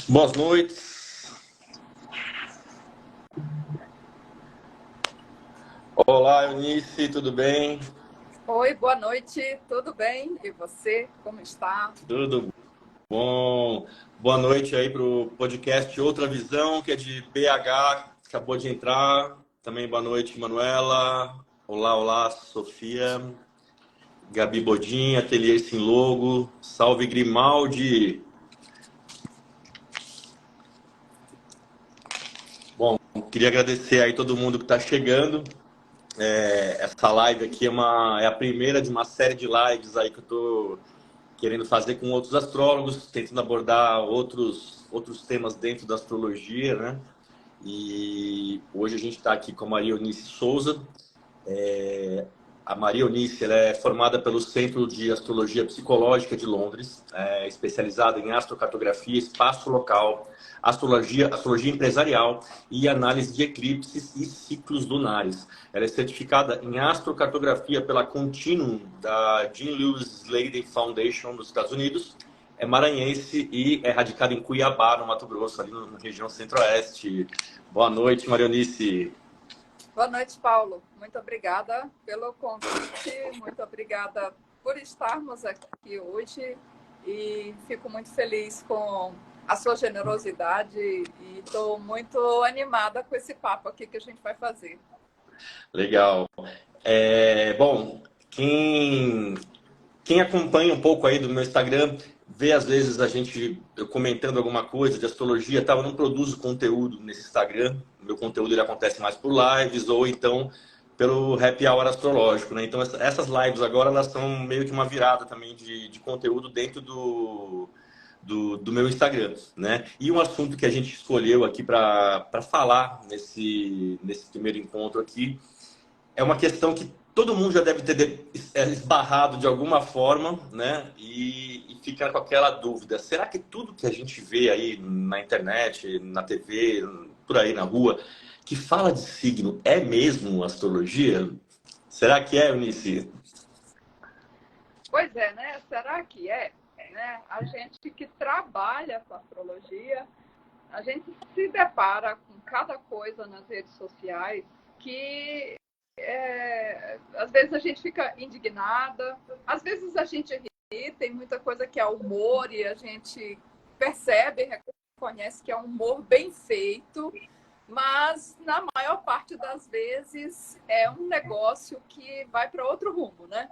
Boas noites. Olá, Eunice, tudo bem? Oi, boa noite, tudo bem? E você, como está? Tudo bom? Boa noite aí para o podcast Outra Visão, que é de BH, acabou de entrar. Também boa noite, Manuela. Olá, olá, Sofia. Gabi Bodin, Ateliê Sem Logo. Salve, Grimaldi. Bom, queria agradecer aí todo mundo que está chegando. Essa live aqui é a primeira de uma série de lives aí que eu estou querendo fazer com outros astrólogos, tentando abordar outros temas dentro da astrologia, né? E hoje a gente está aqui com a Maria Eunice Souza. A Maria Eunice ela é formada pelo Centro de Astrologia Psicológica de Londres, é especializada em astrocartografia, espaço local, astrologia empresarial e análise de eclipses e ciclos lunares. Ela é certificada em astrocartografia pela Continuum da Jean Lewis Sladen Foundation nos Estados Unidos. É maranhense e é radicada em Cuiabá, no Mato Grosso, ali na região centro-oeste. Boa noite, Maria Eunice. Boa noite, Paulo. Muito obrigada pelo convite, muito obrigada por estarmos aqui hoje e fico muito feliz com a sua generosidade e estou muito animada com esse papo aqui que a gente vai fazer. Legal. Bom, quem acompanha um pouco aí do meu Instagram, vê às vezes eu comentando alguma coisa de astrologia, tal. Eu não produzo conteúdo nesse Instagram. Meu conteúdo ele acontece mais por lives ou então pelo happy hour astrológico, né? Então essas lives agora elas são meio que uma virada também de conteúdo dentro do meu Instagram, né? E um assunto que a gente escolheu aqui para falar nesse primeiro encontro aqui é uma questão que todo mundo já deve ter esbarrado de alguma forma, né? E fica com aquela dúvida: será que tudo que a gente vê aí na internet, na TV, por aí na rua, que fala de signo, é mesmo astrologia? Será que é, Eunice? Pois é, né? Será que é? Né? A gente que trabalha com astrologia, a gente se depara com cada coisa nas redes sociais que às vezes a gente fica indignada, às vezes a gente ri, tem muita coisa que é humor e a gente percebe, reconhece que é um humor bem feito, mas na maior parte das vezes é um negócio que vai para outro rumo, né?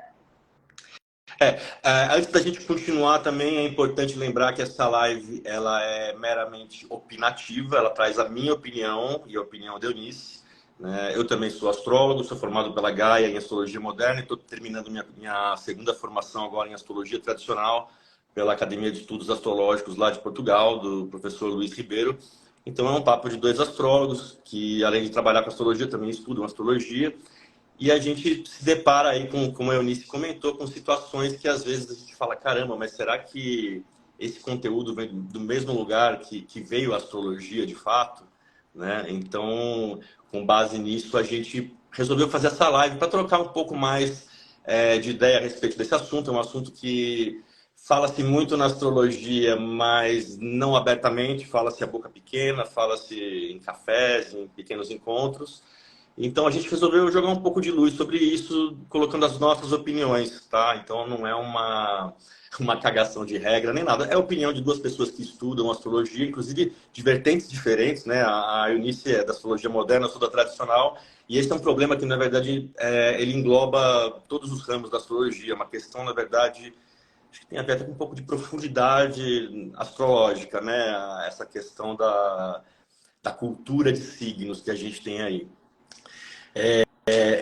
Antes da gente continuar também é importante lembrar que essa live ela é meramente opinativa, ela traz a minha opinião e a opinião de Eunice, né? Eu também sou astrólogo, sou formado pela Gaia em Astrologia Moderna e estou terminando minha segunda formação agora em Astrologia Tradicional pela Academia de Estudos Astrológicos lá de Portugal, do professor Luiz Ribeiro. Então é um papo de dois astrólogos que, além de trabalhar com astrologia, também estudam astrologia. E a gente se depara aí com, como a Eunice comentou, com situações que às vezes a gente fala: caramba, mas será que esse conteúdo vem do mesmo lugar que veio a astrologia de fato? Né? Então, com base nisso, a gente resolveu fazer essa live para trocar um pouco mais de ideia a respeito desse assunto. É um assunto que fala-se muito na astrologia, mas não abertamente, fala-se a boca pequena, fala-se em cafés, em pequenos encontros. Então a gente resolveu jogar um pouco de luz sobre isso, colocando as nossas opiniões, tá? Então não é uma cagação de regra nem nada. É a opinião de duas pessoas que estudam astrologia, inclusive de vertentes diferentes, né? A Eunice é da astrologia moderna, eu sou da tradicional. E esse é um problema que, na verdade, ele engloba todos os ramos da astrologia. É uma questão, na verdade, acho que tem a ver até com um pouco de profundidade astrológica, né? Essa questão da cultura de signos que a gente tem aí.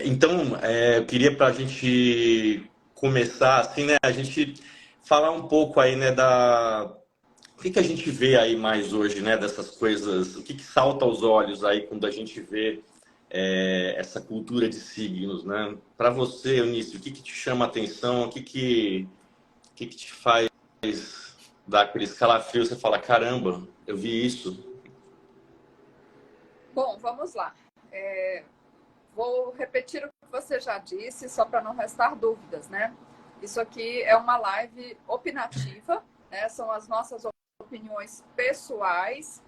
Então, eu queria para a gente começar assim, né? A gente falar um pouco aí, né, o que a gente vê aí mais hoje, né? Dessas coisas, o que salta aos olhos aí quando a gente vê essa cultura de signos, né? Para você, Eunice, o que te chama a atenção? O que te faz dar aquele escalafrio? Você fala: caramba, eu vi isso. Bom, vamos lá. Vou repetir o que você já disse, só para não restar dúvidas, né? Isso aqui é uma live opinativa, né? São as nossas opiniões pessoais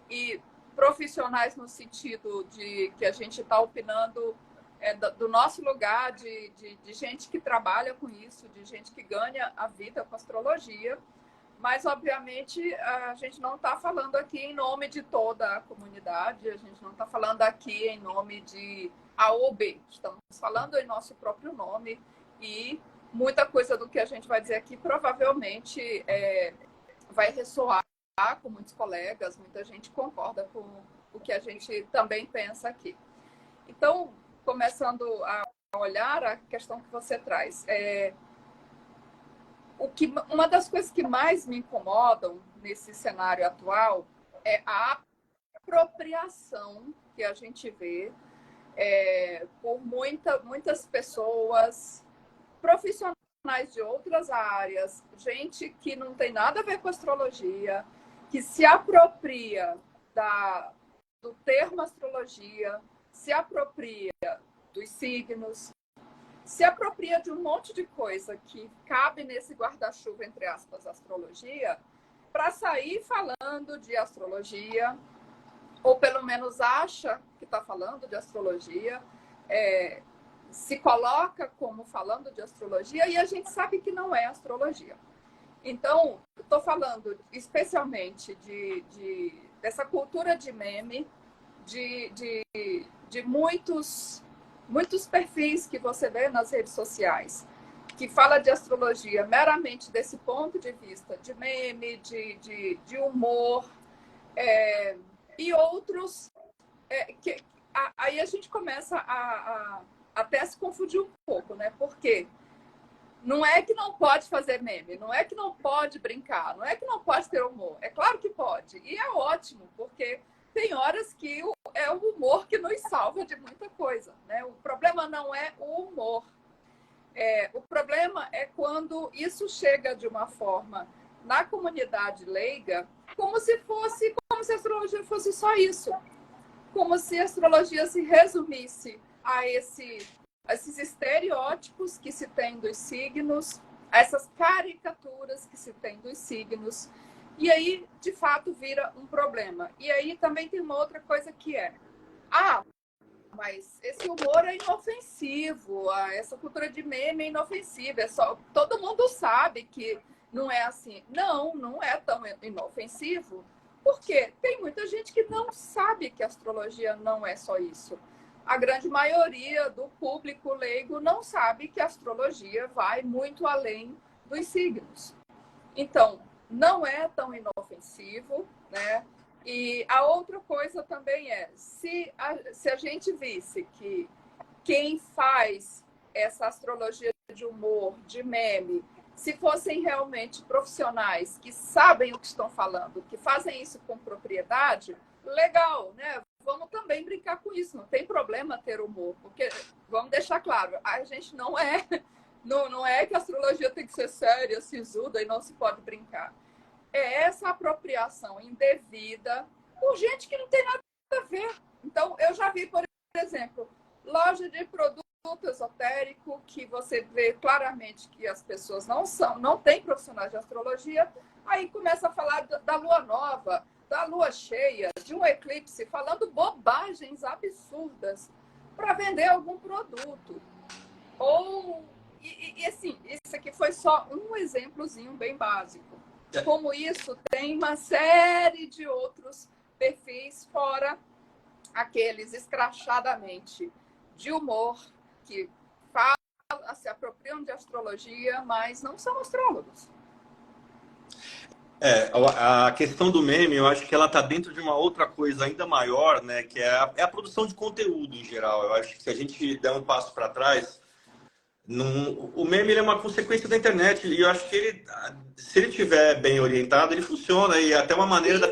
e profissionais no sentido de que a gente está opinando do nosso lugar, de gente que trabalha com isso, de gente que ganha a vida com astrologia. Mas, obviamente, a gente não está falando aqui em nome de toda a comunidade, a gente não está falando aqui em nome de A ou B. Estamos falando em nosso próprio nome e muita coisa do que a gente vai dizer aqui provavelmente vai ressoar com muitos colegas, muita gente concorda com o que a gente também pensa aqui. Então, começando a olhar a questão que você traz, uma das coisas que mais me incomodam nesse cenário atual é a apropriação que a gente vê por muitas pessoas, profissionais de outras áreas, gente que não tem nada a ver com astrologia, que se apropria do termo astrologia, se apropria dos signos, se apropria de um monte de coisa que cabe nesse guarda-chuva, entre aspas, astrologia, para sair falando de astrologia, ou pelo menos acha que está falando de astrologia, se coloca como falando de astrologia, e a gente sabe que não é astrologia. Então, estou falando especialmente dessa cultura de meme, de muitos perfis que você vê nas redes sociais, que fala de astrologia meramente desse ponto de vista de meme, de humor, e outros aí a gente começa a até se confundir um pouco, né? Porque não é que não pode fazer meme, não é que não pode brincar, não é que não pode ter humor. É claro que pode. E é ótimo, porque tem horas que é o humor que nos salva de muita coisa, né? O problema não é o humor. O problema é quando isso chega de uma forma na comunidade leiga, como se a astrologia fosse só isso. Como se a astrologia se resumisse a esses estereótipos que se tem dos signos, a essas caricaturas que se tem dos signos. E aí, de fato, vira um problema. E aí também tem uma outra coisa que mas esse humor é inofensivo, essa cultura de meme é inofensiva, todo mundo sabe que não é assim. Não é tão inofensivo, porque tem muita gente que não sabe que a astrologia não é só isso. A grande maioria do público leigo não sabe que a astrologia vai muito além dos signos. Então, não é tão inofensivo, né? E a outra coisa também se a gente visse que quem faz essa astrologia de humor, de meme, se fossem realmente profissionais que sabem o que estão falando, que fazem isso com propriedade, legal, né? Vamos também brincar com isso, não tem problema ter humor, porque, vamos deixar claro, a gente não é que a astrologia tem que ser séria, sisuda e não se pode brincar. É essa apropriação indevida por gente que não tem nada a ver. Então, eu já vi, por exemplo, loja de produto esotérico, que você vê claramente que as pessoas não têm profissionais de astrologia, aí começa a falar da lua nova, da lua cheia, de um eclipse, falando bobagens absurdas para vender algum produto. E assim, isso aqui foi só um exemplozinho bem básico. Como isso, tem uma série de outros perfis, fora aqueles escrachadamente de humor, que se apropriam de astrologia, mas não são astrólogos. A questão do meme, eu acho que ela está dentro de uma outra coisa ainda maior, né? Que é a produção de conteúdo em geral. Eu acho que se a gente der um passo para trás, o meme ele é uma consequência da internet e eu acho que se ele estiver bem orientado, ele funciona e é até uma maneira da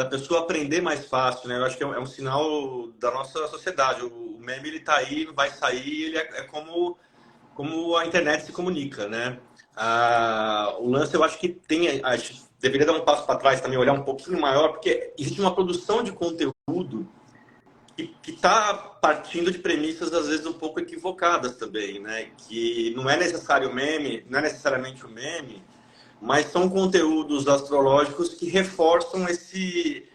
pessoa aprender mais fácil, né? Eu acho que é um sinal da nossa sociedade. O meme ele tá aí, vai sair, ele é como a internet se comunica, né? O lance eu acho que a gente deveria dar um passo para trás também, olhar um pouquinho maior, porque existe uma produção de conteúdo que está partindo de premissas às vezes um pouco equivocadas também, né? Que não é necessário meme, não é necessariamente o meme mas são conteúdos astrológicos que reforçam esse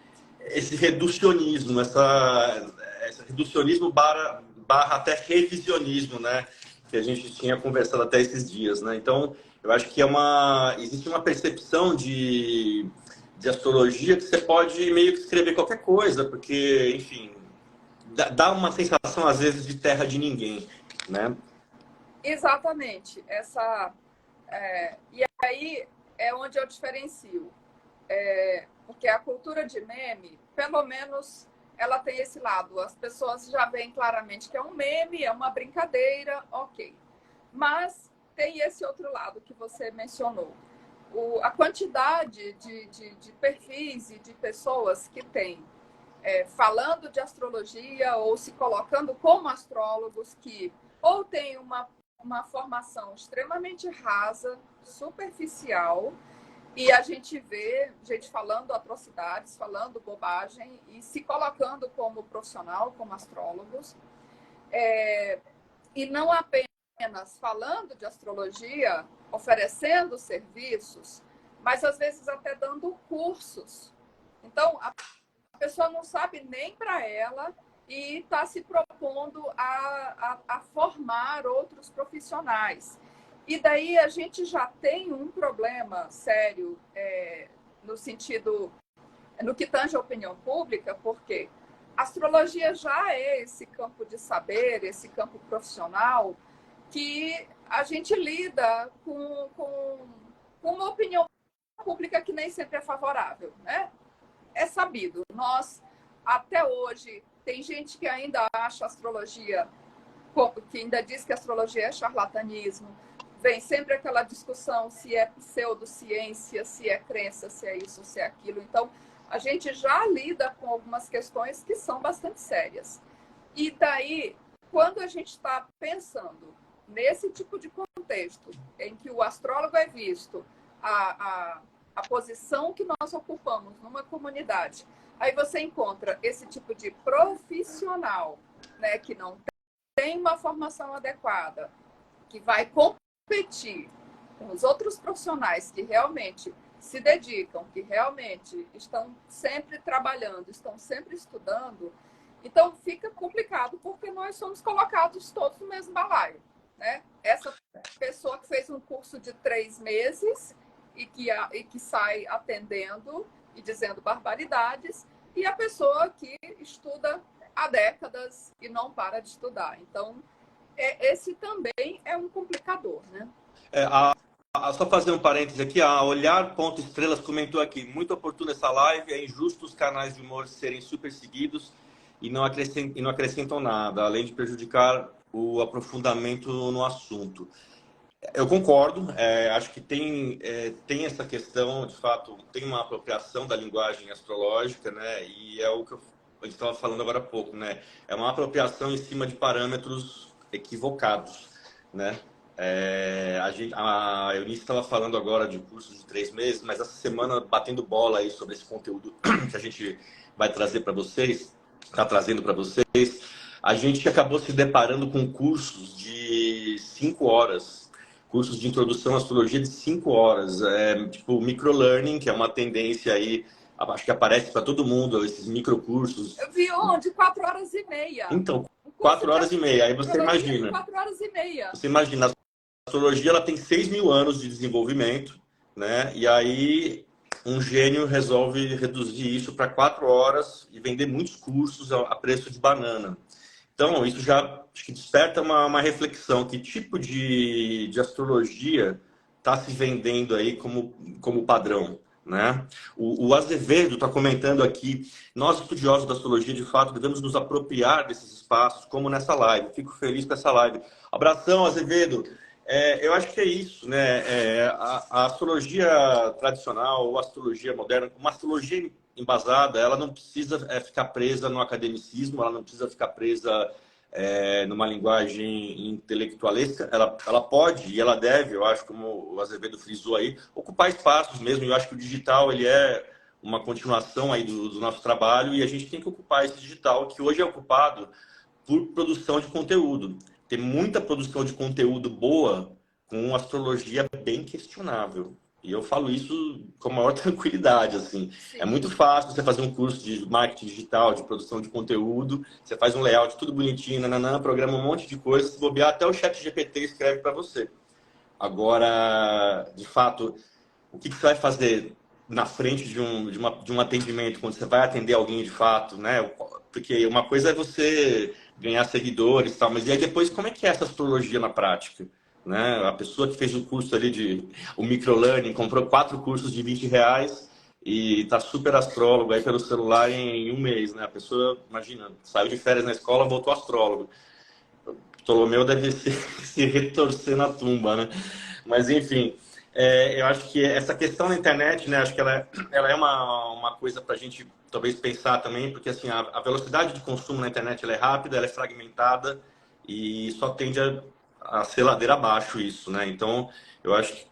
reducionismo, esse reducionismo barra até revisionismo, né? Que a gente tinha conversado até esses dias, né? Então, eu acho que existe uma percepção de astrologia que você pode meio que escrever qualquer coisa, porque, enfim, dá uma sensação, às vezes, de terra de ninguém, né? Exatamente. E aí é onde eu diferencio. Porque a cultura de meme, pelo menos, ela tem esse lado. As pessoas já veem claramente que é um meme, é uma brincadeira, ok. Mas tem esse outro lado que você mencionou. A quantidade de perfis e de pessoas que tem falando de astrologia ou se colocando como astrólogos que ou tem uma formação extremamente rasa, superficial, e a gente vê gente falando atrocidades, falando bobagem e se colocando como profissional, como astrólogos, e não apenas falando de astrologia, oferecendo serviços, mas às vezes até dando cursos. Então, a pessoa não sabe nem para ela e está se propondo a formar outros profissionais. E daí a gente já tem um problema sério no que tange a opinião pública, porque a astrologia já é esse campo de saber, esse campo profissional, que a gente lida com uma opinião pública que nem sempre é favorável, né? É sabido. Nós, até hoje, tem gente que ainda acha astrologia, que ainda diz que a astrologia é charlatanismo. Vem sempre aquela discussão se é pseudociência, se é crença, se é isso, se é aquilo. Então, a gente já lida com algumas questões que são bastante sérias. E daí, quando a gente está pensando nesse tipo de contexto, em que o astrólogo é visto, a posição que nós ocupamos numa comunidade, aí você encontra esse tipo de profissional, né, que não tem uma formação adequada, que vai competir com os outros profissionais que realmente se dedicam, que realmente estão sempre trabalhando, estão sempre estudando. Então fica complicado porque nós somos colocados todos no mesmo balaio, né? Essa pessoa que fez um curso de 3 meses e que sai atendendo e dizendo barbaridades, e a pessoa que estuda há décadas e não para de estudar. Então, esse também é um complicador, né? Só fazer um parênteses aqui, a Olhar.estrelas comentou aqui, muito oportuna essa live, é injusto os canais de humor serem super seguidos e não acrescentam nada, além de prejudicar o aprofundamento no assunto. Eu concordo, acho que tem essa questão, de fato, tem uma apropriação da linguagem astrológica, né? E é o que a gente estava falando agora há pouco, né? É uma apropriação em cima de parâmetros equivocados, né? A Eunice estava falando agora de cursos de 3 meses, mas essa semana batendo bola aí sobre esse conteúdo que a gente vai trazer para vocês, está trazendo para vocês, a gente acabou se deparando com cursos de 5 horas, cursos de introdução à astrologia de 5 horas, tipo microlearning, que é uma tendência aí, acho que aparece para todo mundo, esses microcursos. Eu vi onde? 4 horas e meia. Então, 4 horas e meia, aí você imagina. 4 horas e meia. Você imagina, a astrologia ela tem 6.000 anos de desenvolvimento, né? E aí um gênio resolve reduzir isso para 4 horas e vender muitos cursos a preço de banana. Então, isso já acho que desperta uma reflexão. Que tipo de astrologia está se vendendo aí como padrão, né? O Azevedo está comentando aqui, nós estudiosos da astrologia, de fato, devemos nos apropriar desses espaços, como nessa live. Fico feliz com essa live. Abração, Azevedo. Eu acho que é isso, né? A astrologia tradicional ou a astrologia moderna, uma astrologia embasada, ela não precisa ficar presa no academicismo, ela não precisa ficar presa numa linguagem intelectualesca, ela pode e ela deve, eu acho, como o Azevedo frisou aí, ocupar espaços mesmo. Eu acho que o digital ele é uma continuação aí do nosso trabalho e a gente tem que ocupar esse digital que hoje é ocupado por produção de conteúdo. Tem muita produção de conteúdo boa com astrologia bem questionável. E eu falo isso com a maior tranquilidade, assim. Sim. É muito fácil você fazer um curso de marketing digital, de produção de conteúdo, você faz um layout tudo bonitinho, nananã, programa um monte de coisa, se bobear, até o chat GPT escreve para você. Agora, de fato, o que você vai fazer na frente de um atendimento, quando você vai atender alguém de fato, né? Porque uma coisa é você ganhar seguidores e tal, mas e aí depois como é que é essa astrologia na prática? Né? A pessoa que fez o curso ali o microlearning, comprou 4 cursos de R$ 20 e tá super astrólogo aí pelo celular em um mês, né? A pessoa, imagina, saiu de férias na escola, voltou astrólogo. Ptolomeu deve se retorcer na tumba, né? Mas, enfim, eu acho que essa questão da internet, né? Acho que ela é uma coisa para a gente talvez pensar também, porque assim, a velocidade de consumo na internet ela é rápida, ela é fragmentada e só tende a ser ladeira abaixo isso, né? Então, eu acho que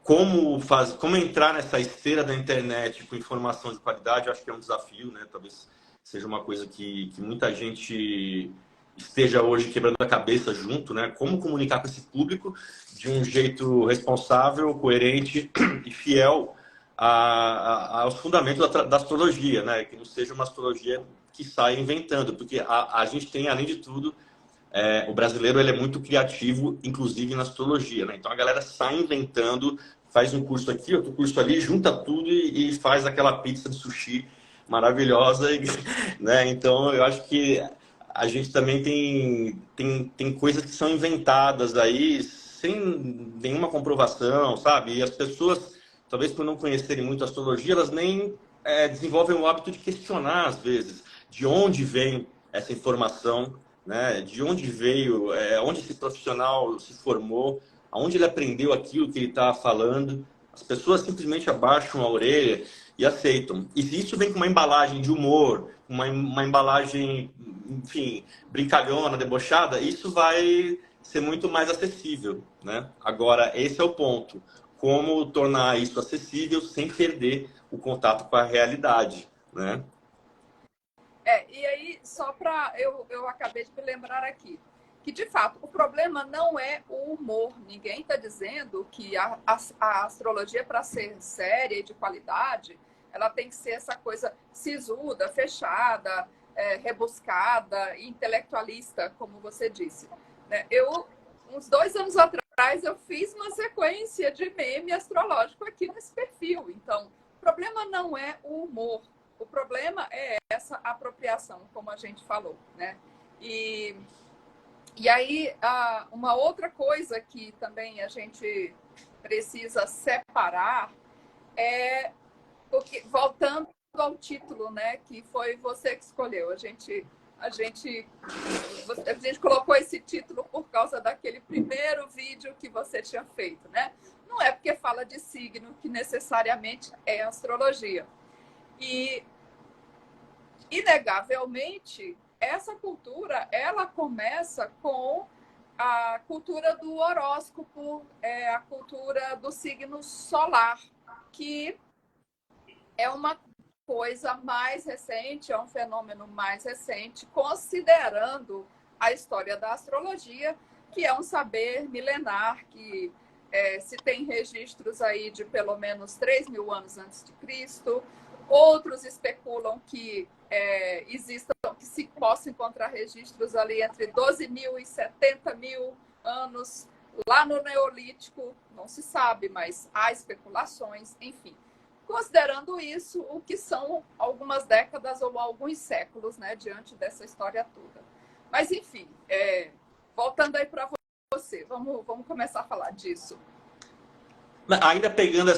como entrar nessa esteira da internet com informação de qualidade, eu acho que é um desafio, né? Talvez seja uma coisa que muita gente esteja hoje quebrando a cabeça junto, né? Como comunicar com esse público de um jeito responsável, coerente e fiel aos fundamentos da astrologia, né? Que não seja uma astrologia que saia inventando, porque a gente tem, além de tudo, o brasileiro ele é muito criativo, inclusive na astrologia, né? Então a galera sai inventando, faz um curso aqui, outro curso ali, junta tudo e faz aquela pizza de sushi maravilhosa, né? Então eu acho que a gente também tem coisas que são inventadas aí sem nenhuma comprovação, sabe? E as pessoas, talvez por não conhecerem muito a astrologia, elas nem desenvolvem o hábito de questionar, às vezes, de onde vem essa informação, né? De onde veio, onde esse profissional se formou, aonde ele aprendeu aquilo que ele está falando. As pessoas simplesmente abaixam a orelha e aceitam. E se isso vem com uma embalagem de humor, uma embalagem, enfim, brincalhona, debochada, isso vai ser muito mais acessível, né? Agora, esse é o ponto. Como tornar isso acessível sem perder o contato com a realidade, né? E aí, só para. Eu acabei de me lembrar aqui que, de fato, o problema não é o humor. Ninguém está dizendo que a astrologia, para ser séria e de qualidade, ela tem que ser essa coisa sisuda, fechada, rebuscada, intelectualista, como você disse. Né? Uns 2 anos atrás, eu fiz uma sequência de meme astrológico aqui nesse perfil. Então, o problema não é o humor. O problema é essa apropriação, como a gente falou, né? E aí, uma outra coisa que também a gente precisa separar porque, voltando ao título, né, que foi você que escolheu. A gente colocou esse título por causa daquele primeiro vídeo que você tinha feito, né? Não é porque fala de signo que necessariamente é astrologia. E, inegavelmente, essa cultura, ela começa com a cultura do horóscopo, a cultura do signo solar, que é uma coisa mais recente, é um fenômeno mais recente, considerando a história da astrologia, que é um saber milenar, que se tem registros aí de pelo menos 3.000 anos antes de Cristo. Outros especulam que que se possa encontrar registros ali entre 12.000 e 70.000 anos, lá no Neolítico, não se sabe, mas há especulações, enfim. Considerando isso, o que são algumas décadas ou alguns séculos, né, diante dessa história toda. Mas, enfim, voltando aí para você, vamos começar a falar disso. Ainda pegando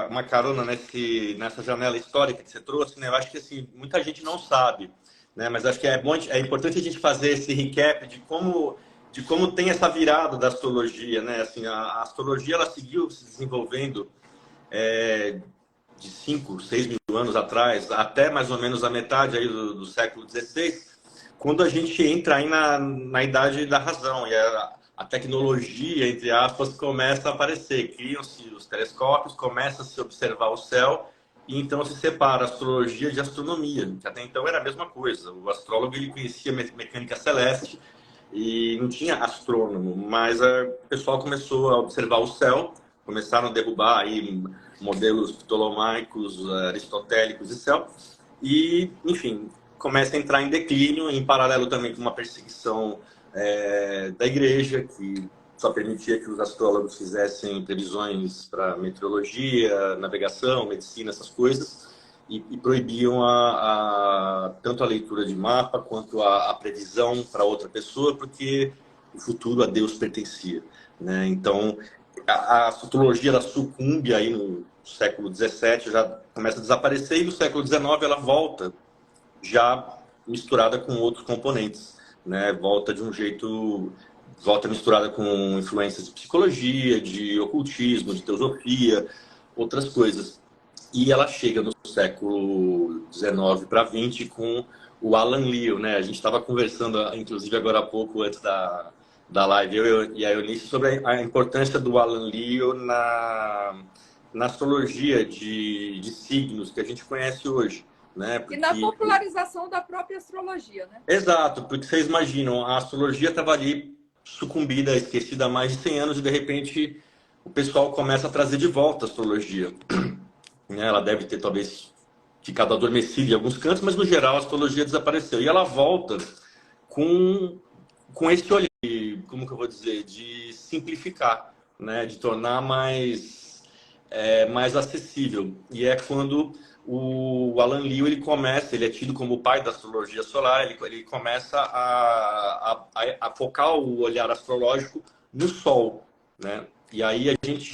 uma carona nessa janela histórica que você trouxe, né? Eu acho que assim, muita gente não sabe, né? Mas acho que é importante a gente fazer esse recap de como tem essa virada da astrologia, né? Assim, a astrologia ela seguiu se desenvolvendo de 5, 6 mil anos atrás, até mais ou menos a metade aí do século XVI, quando a gente entra aí na idade da razão e a tecnologia, entre aspas, começa a aparecer. Criam-se os telescópios, começa a se observar o céu e então se separa a astrologia de astronomia, que até então era a mesma coisa. O astrólogo ele conhecia mecânica celeste e não tinha astrônomo, mas o pessoal começou a observar o céu começaram a derrubar aí modelos ptolomaicos, aristotélicos e célticos, e, enfim, começa a entrar em declínio, em paralelo também com uma perseguição da igreja, que só permitia que os astrólogos fizessem previsões para meteorologia, navegação, medicina, essas coisas, e proibiam tanto a leitura de mapa quanto a previsão para outra pessoa, porque o futuro a Deus pertencia, né? Então, a astrologia ela sucumbe aí no século XVII, já começa a desaparecer, e no século XIX ela volta já misturada com outros componentes, né? Volta misturada com influências de psicologia, de ocultismo, de teosofia, outras coisas. E ela chega no século XIX para XX com o Alan Lee, né? A gente estava conversando, inclusive agora há pouco, antes da live, eu e a Eunice, sobre a importância do Alan Lee na astrologia de signos que a gente conhece hoje. Né? Porque... E na popularização da própria astrologia, né? Exato, porque vocês imaginam, a astrologia estava ali sucumbida, esquecida há mais de 100 anos, e de repente o pessoal começa a trazer de volta a astrologia. Ela deve ter talvez ficado adormecida em alguns cantos, mas no geral a astrologia desapareceu. E ela volta com esse olhar, como que eu vou dizer, de simplificar, né? De tornar mais acessível. E é quando o Alan Lee ele é tido como o pai da astrologia solar, ele começa a focar o olhar astrológico no Sol, né? E aí a gente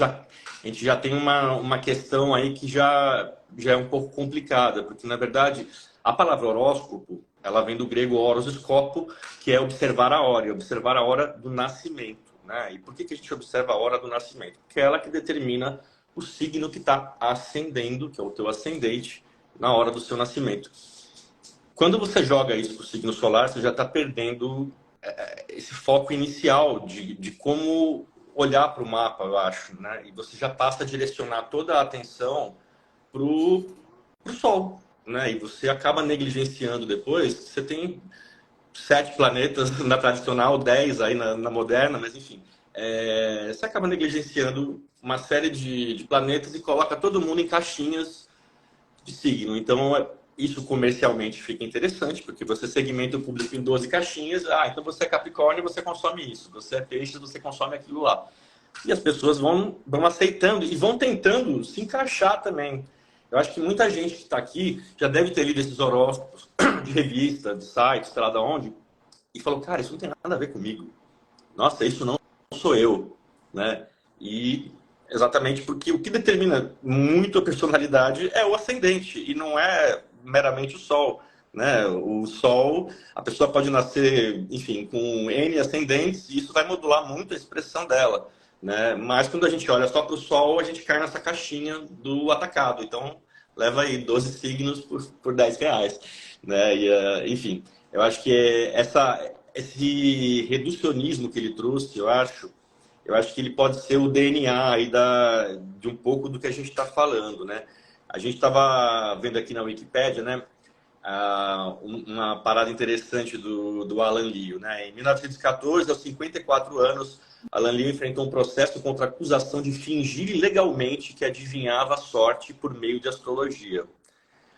já tem uma questão aí que já é um pouco complicada, porque na verdade a palavra horóscopo, ela vem do grego horos scopo, que é observar a hora do nascimento, né? E por que a gente observa a hora do nascimento? Porque é ela que determina o signo que está ascendendo, que é o teu ascendente, na hora do seu nascimento. Quando você joga isso para o signo solar, você já está perdendo esse foco inicial de como olhar para o mapa, eu acho, né? E você já passa a direcionar toda a atenção para o Sol, né? E você acaba negligenciando depois. Você tem 7 planetas na tradicional, 10 aí na moderna, mas enfim, você acaba negligenciando uma série de planetas e coloca todo mundo em caixinhas de signo. Então, isso comercialmente fica interessante, porque você segmenta o público em 12 caixinhas. Então você é Capricórnio, você consome isso. Você é Peixes, você consome aquilo lá. E as pessoas vão aceitando e vão tentando se encaixar também. Eu acho que muita gente que está aqui já deve ter lido esses horóscopos de revista, de site, sei lá de onde, e falou, cara, isso não tem nada a ver comigo. Nossa, isso não sou eu, né? E exatamente porque o que determina muito a personalidade é o ascendente, e não é meramente o Sol, né? O Sol, a pessoa pode nascer, enfim, com N ascendentes, e isso vai modular muito a expressão dela, né? Mas quando a gente olha só para o Sol, a gente cai nessa caixinha do atacado. Então, leva aí 12 signos por R$10, né? E, enfim, eu acho que esse reducionismo que ele trouxe, eu acho que ele pode ser o DNA aí de um pouco do que a gente está falando, né? A gente estava vendo aqui na Wikipédia, né? Uma parada interessante do Alan Lee, né? Em 1914, aos 54 anos, Alan Lee enfrentou um processo contra a acusação de fingir ilegalmente que adivinhava a sorte por meio de astrologia.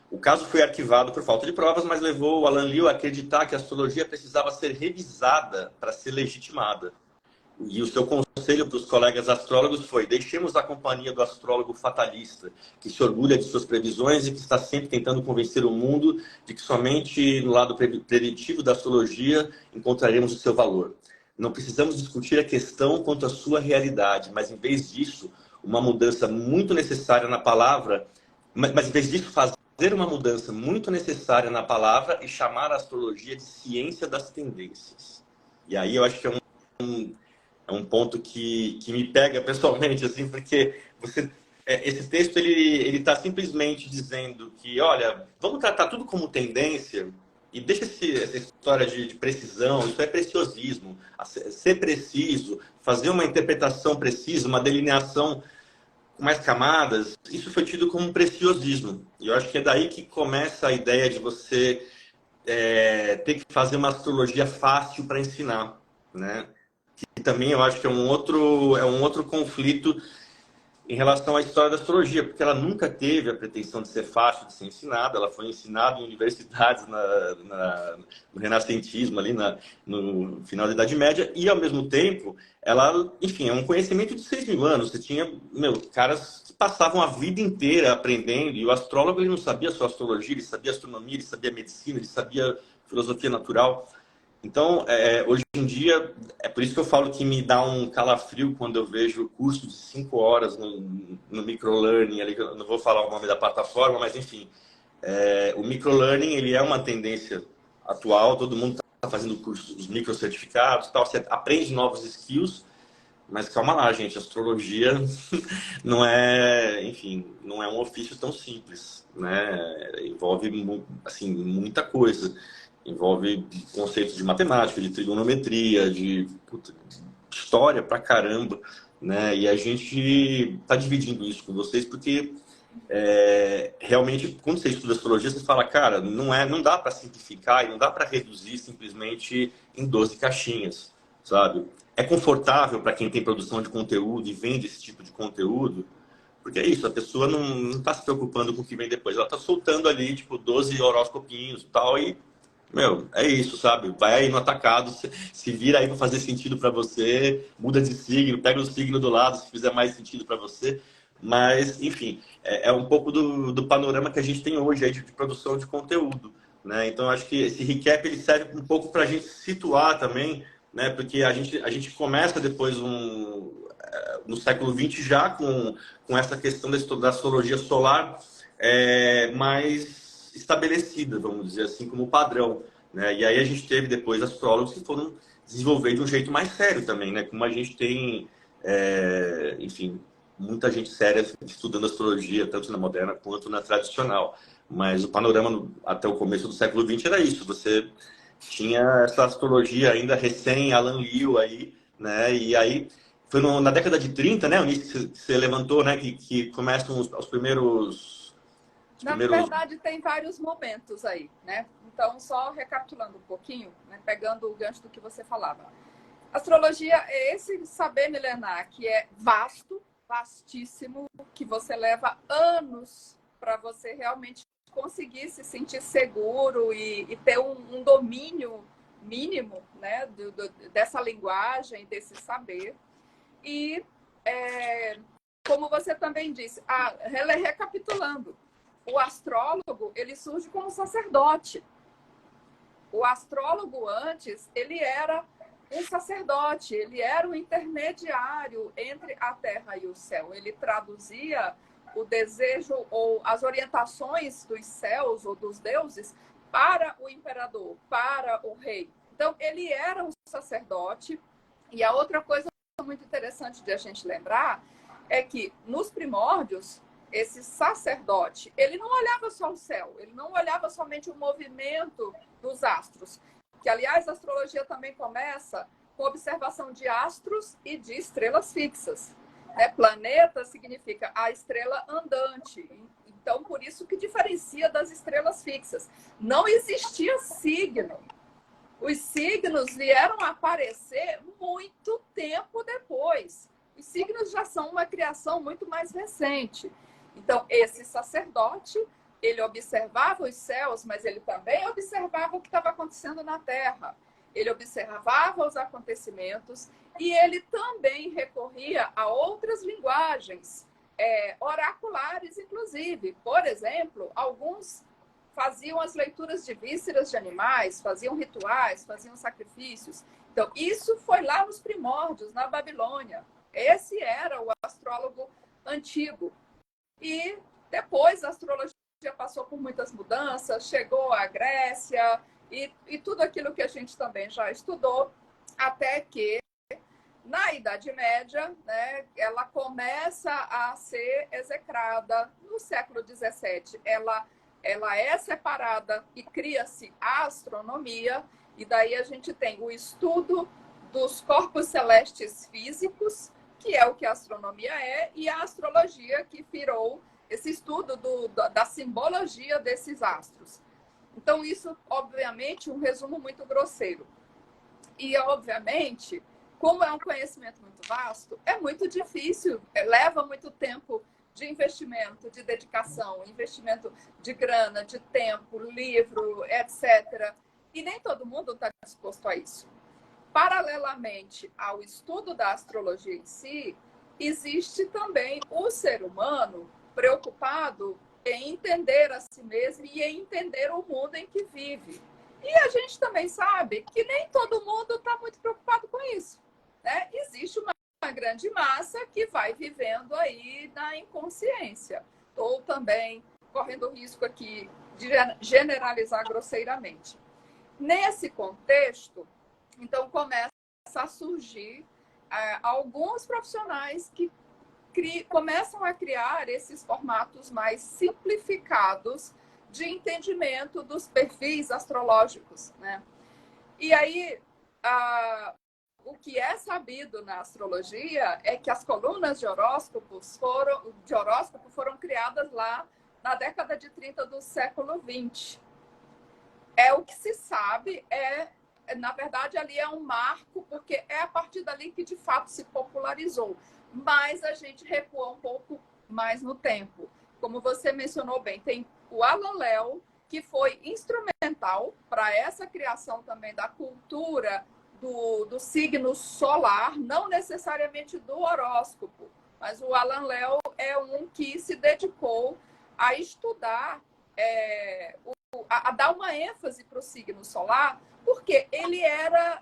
O caso foi arquivado por falta de provas, mas levou o Alan Lee a acreditar que a astrologia precisava ser revisada para ser legitimada. E o seu conselho para os colegas astrólogos foi: deixemos a companhia do astrólogo fatalista, que se orgulha de suas previsões e que está sempre tentando convencer o mundo de que somente no lado preditivo da astrologia encontraremos o seu valor. Não precisamos discutir a questão quanto à sua realidade, mas em vez disso, uma mudança muito necessária na palavra, mas em vez disso, fazer uma mudança muito necessária na palavra e chamar a astrologia de ciência das tendências. E aí eu acho que é um ponto que me pega pessoalmente, assim, porque esse texto ele está simplesmente dizendo que, olha, vamos tratar tudo como tendência e deixa essa história de precisão, isso é preciosismo, ser preciso, fazer uma interpretação precisa, uma delineação com mais camadas, isso foi tido como preciosismo. E eu acho que é daí que começa a ideia de você ter que fazer uma astrologia fácil para ensinar, né? Que também eu acho que é um outro conflito em relação à história da astrologia, porque ela nunca teve a pretensão de ser fácil de ser ensinada, ela foi ensinada em universidades no renascentismo, ali no final da Idade Média, e ao mesmo tempo, ela, enfim, é um conhecimento de 6.000 anos. Você tinha, caras que passavam a vida inteira aprendendo, e o astrólogo ele não sabia só astrologia, ele sabia astronomia, ele sabia medicina, ele sabia filosofia natural. Então, hoje em dia, é por isso que eu falo que me dá um calafrio quando eu vejo curso de 5 horas no microlearning, ali, eu não vou falar o nome da plataforma, mas enfim, o microlearning ele é uma tendência atual, todo mundo está fazendo cursos, os microcertificados e tal, você aprende novos skills, mas calma lá, gente, astrologia não é, enfim, não é um ofício tão simples, né? Envolve, assim, muita coisa. Envolve conceitos de matemática, de trigonometria, de história pra caramba, né? E a gente tá dividindo isso com vocês porque realmente, quando você estuda astrologia, você fala, cara, não dá para simplificar e não dá para reduzir simplesmente em 12 caixinhas, sabe? É confortável para quem tem produção de conteúdo e vende esse tipo de conteúdo, porque é isso, a pessoa não está se preocupando com o que vem depois, ela está soltando ali, tipo, 12 horóscopinhos e tal, e, é isso, sabe? Vai aí no atacado, se vira aí para fazer sentido para você, muda de signo, pega o signo do lado se fizer mais sentido para você. Mas, enfim, é um pouco do panorama que a gente tem hoje aí de produção de conteúdo, né? Então, acho que esse recap ele serve um pouco para a gente situar também, né? Porque a gente começa depois no século XX já com essa questão da astrologia solar mais estabelecida, vamos dizer assim, como padrão, né? E aí a gente teve depois astrólogos que foram desenvolver de um jeito mais sério também, né? Como a gente tem, enfim, muita gente séria estudando astrologia, tanto na moderna quanto na tradicional. Mas o panorama até o começo do século XX era isso. Você tinha essa astrologia ainda recém Alan Liu aí, né? E aí foi na década de 30, né, Eunice, que você levantou, né, que começam os primeiros... Na verdade, tem vários momentos aí, né? Então, só recapitulando um pouquinho, né, pegando o gancho do que você falava. Astrologia é esse saber milenar que é vasto, vastíssimo, que você leva anos para você realmente conseguir se sentir seguro e ter um domínio mínimo, né, dessa linguagem, desse saber. E, como você também disse, recapitulando, o astrólogo, ele surge como sacerdote. O astrólogo antes, ele era um sacerdote, ele era um intermediário entre a terra e o céu. Ele traduzia o desejo ou as orientações dos céus ou dos deuses para o imperador, para o rei. Então, ele era um sacerdote. E a outra coisa muito interessante de a gente lembrar é que, nos primórdios, esse sacerdote, ele não olhava só o céu, ele não olhava somente o movimento dos astros, que, aliás, a astrologia também começa com observação de astros e de estrelas fixas. Planeta significa a estrela andante, então, por isso que diferencia das estrelas fixas. Não existia signo. Os signos vieram a aparecer muito tempo depois. Os signos já são uma criação muito mais recente. Então, esse sacerdote, ele observava os céus, mas ele também observava o que estava acontecendo na Terra. Ele observava os acontecimentos e ele também recorria a outras linguagens, oraculares, inclusive. Por exemplo, alguns faziam as leituras de vísceras de animais, faziam rituais, faziam sacrifícios. Então, isso foi lá nos primórdios, na Babilônia. Esse era o astrólogo antigo. E depois a astrologia passou por muitas mudanças, chegou à Grécia e tudo aquilo que a gente também já estudou, até que na Idade Média, né, ela começa a ser execrada. No século XVII, ela é separada e cria-se a astronomia, e daí a gente tem o estudo dos corpos celestes físicos, que é o que a astronomia é, e a astrologia, que virou esse estudo da simbologia desses astros. Então, isso, obviamente, um resumo muito grosseiro. E, obviamente, como é um conhecimento muito vasto, é muito difícil, leva muito tempo de investimento, de dedicação, investimento de grana, de tempo, livro, etc. E nem todo mundo está disposto a isso. Paralelamente ao estudo da astrologia em si, existe também o ser humano preocupado em entender a si mesmo e em entender o mundo em que vive. E a gente também sabe que nem todo mundo está muito preocupado com isso, né? Existe uma grande massa que vai vivendo aí na inconsciência. Estou também correndo o risco aqui de generalizar grosseiramente. Nesse contexto, então começa a surgir alguns profissionais que começam a criar esses formatos mais simplificados de entendimento dos perfis astrológicos, né? E aí, o que é sabido na astrologia é que as colunas de horóscopo foram criadas lá na década de 30 do século 20. É o que se sabe, na verdade, ali é um marco, porque é a partir dali que de fato se popularizou. Mas a gente recua um pouco mais no tempo. Como você mencionou bem, tem o Alan Léo, que foi instrumental para essa criação também da cultura do signo solar, não necessariamente do horóscopo, mas o Alan Léo é um que se dedicou a estudar, a dar uma ênfase para o signo solar, porque ele era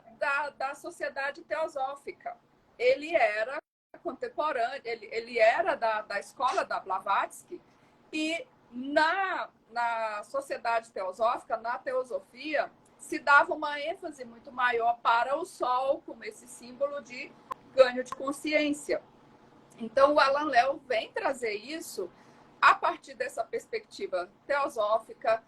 da sociedade teosófica, ele era contemporâneo, ele era da escola da Blavatsky, e na sociedade teosófica, na teosofia, se dava uma ênfase muito maior para o Sol, como esse símbolo de ganho de consciência. Então, o Alan Léo vem trazer isso a partir dessa perspectiva teosófica,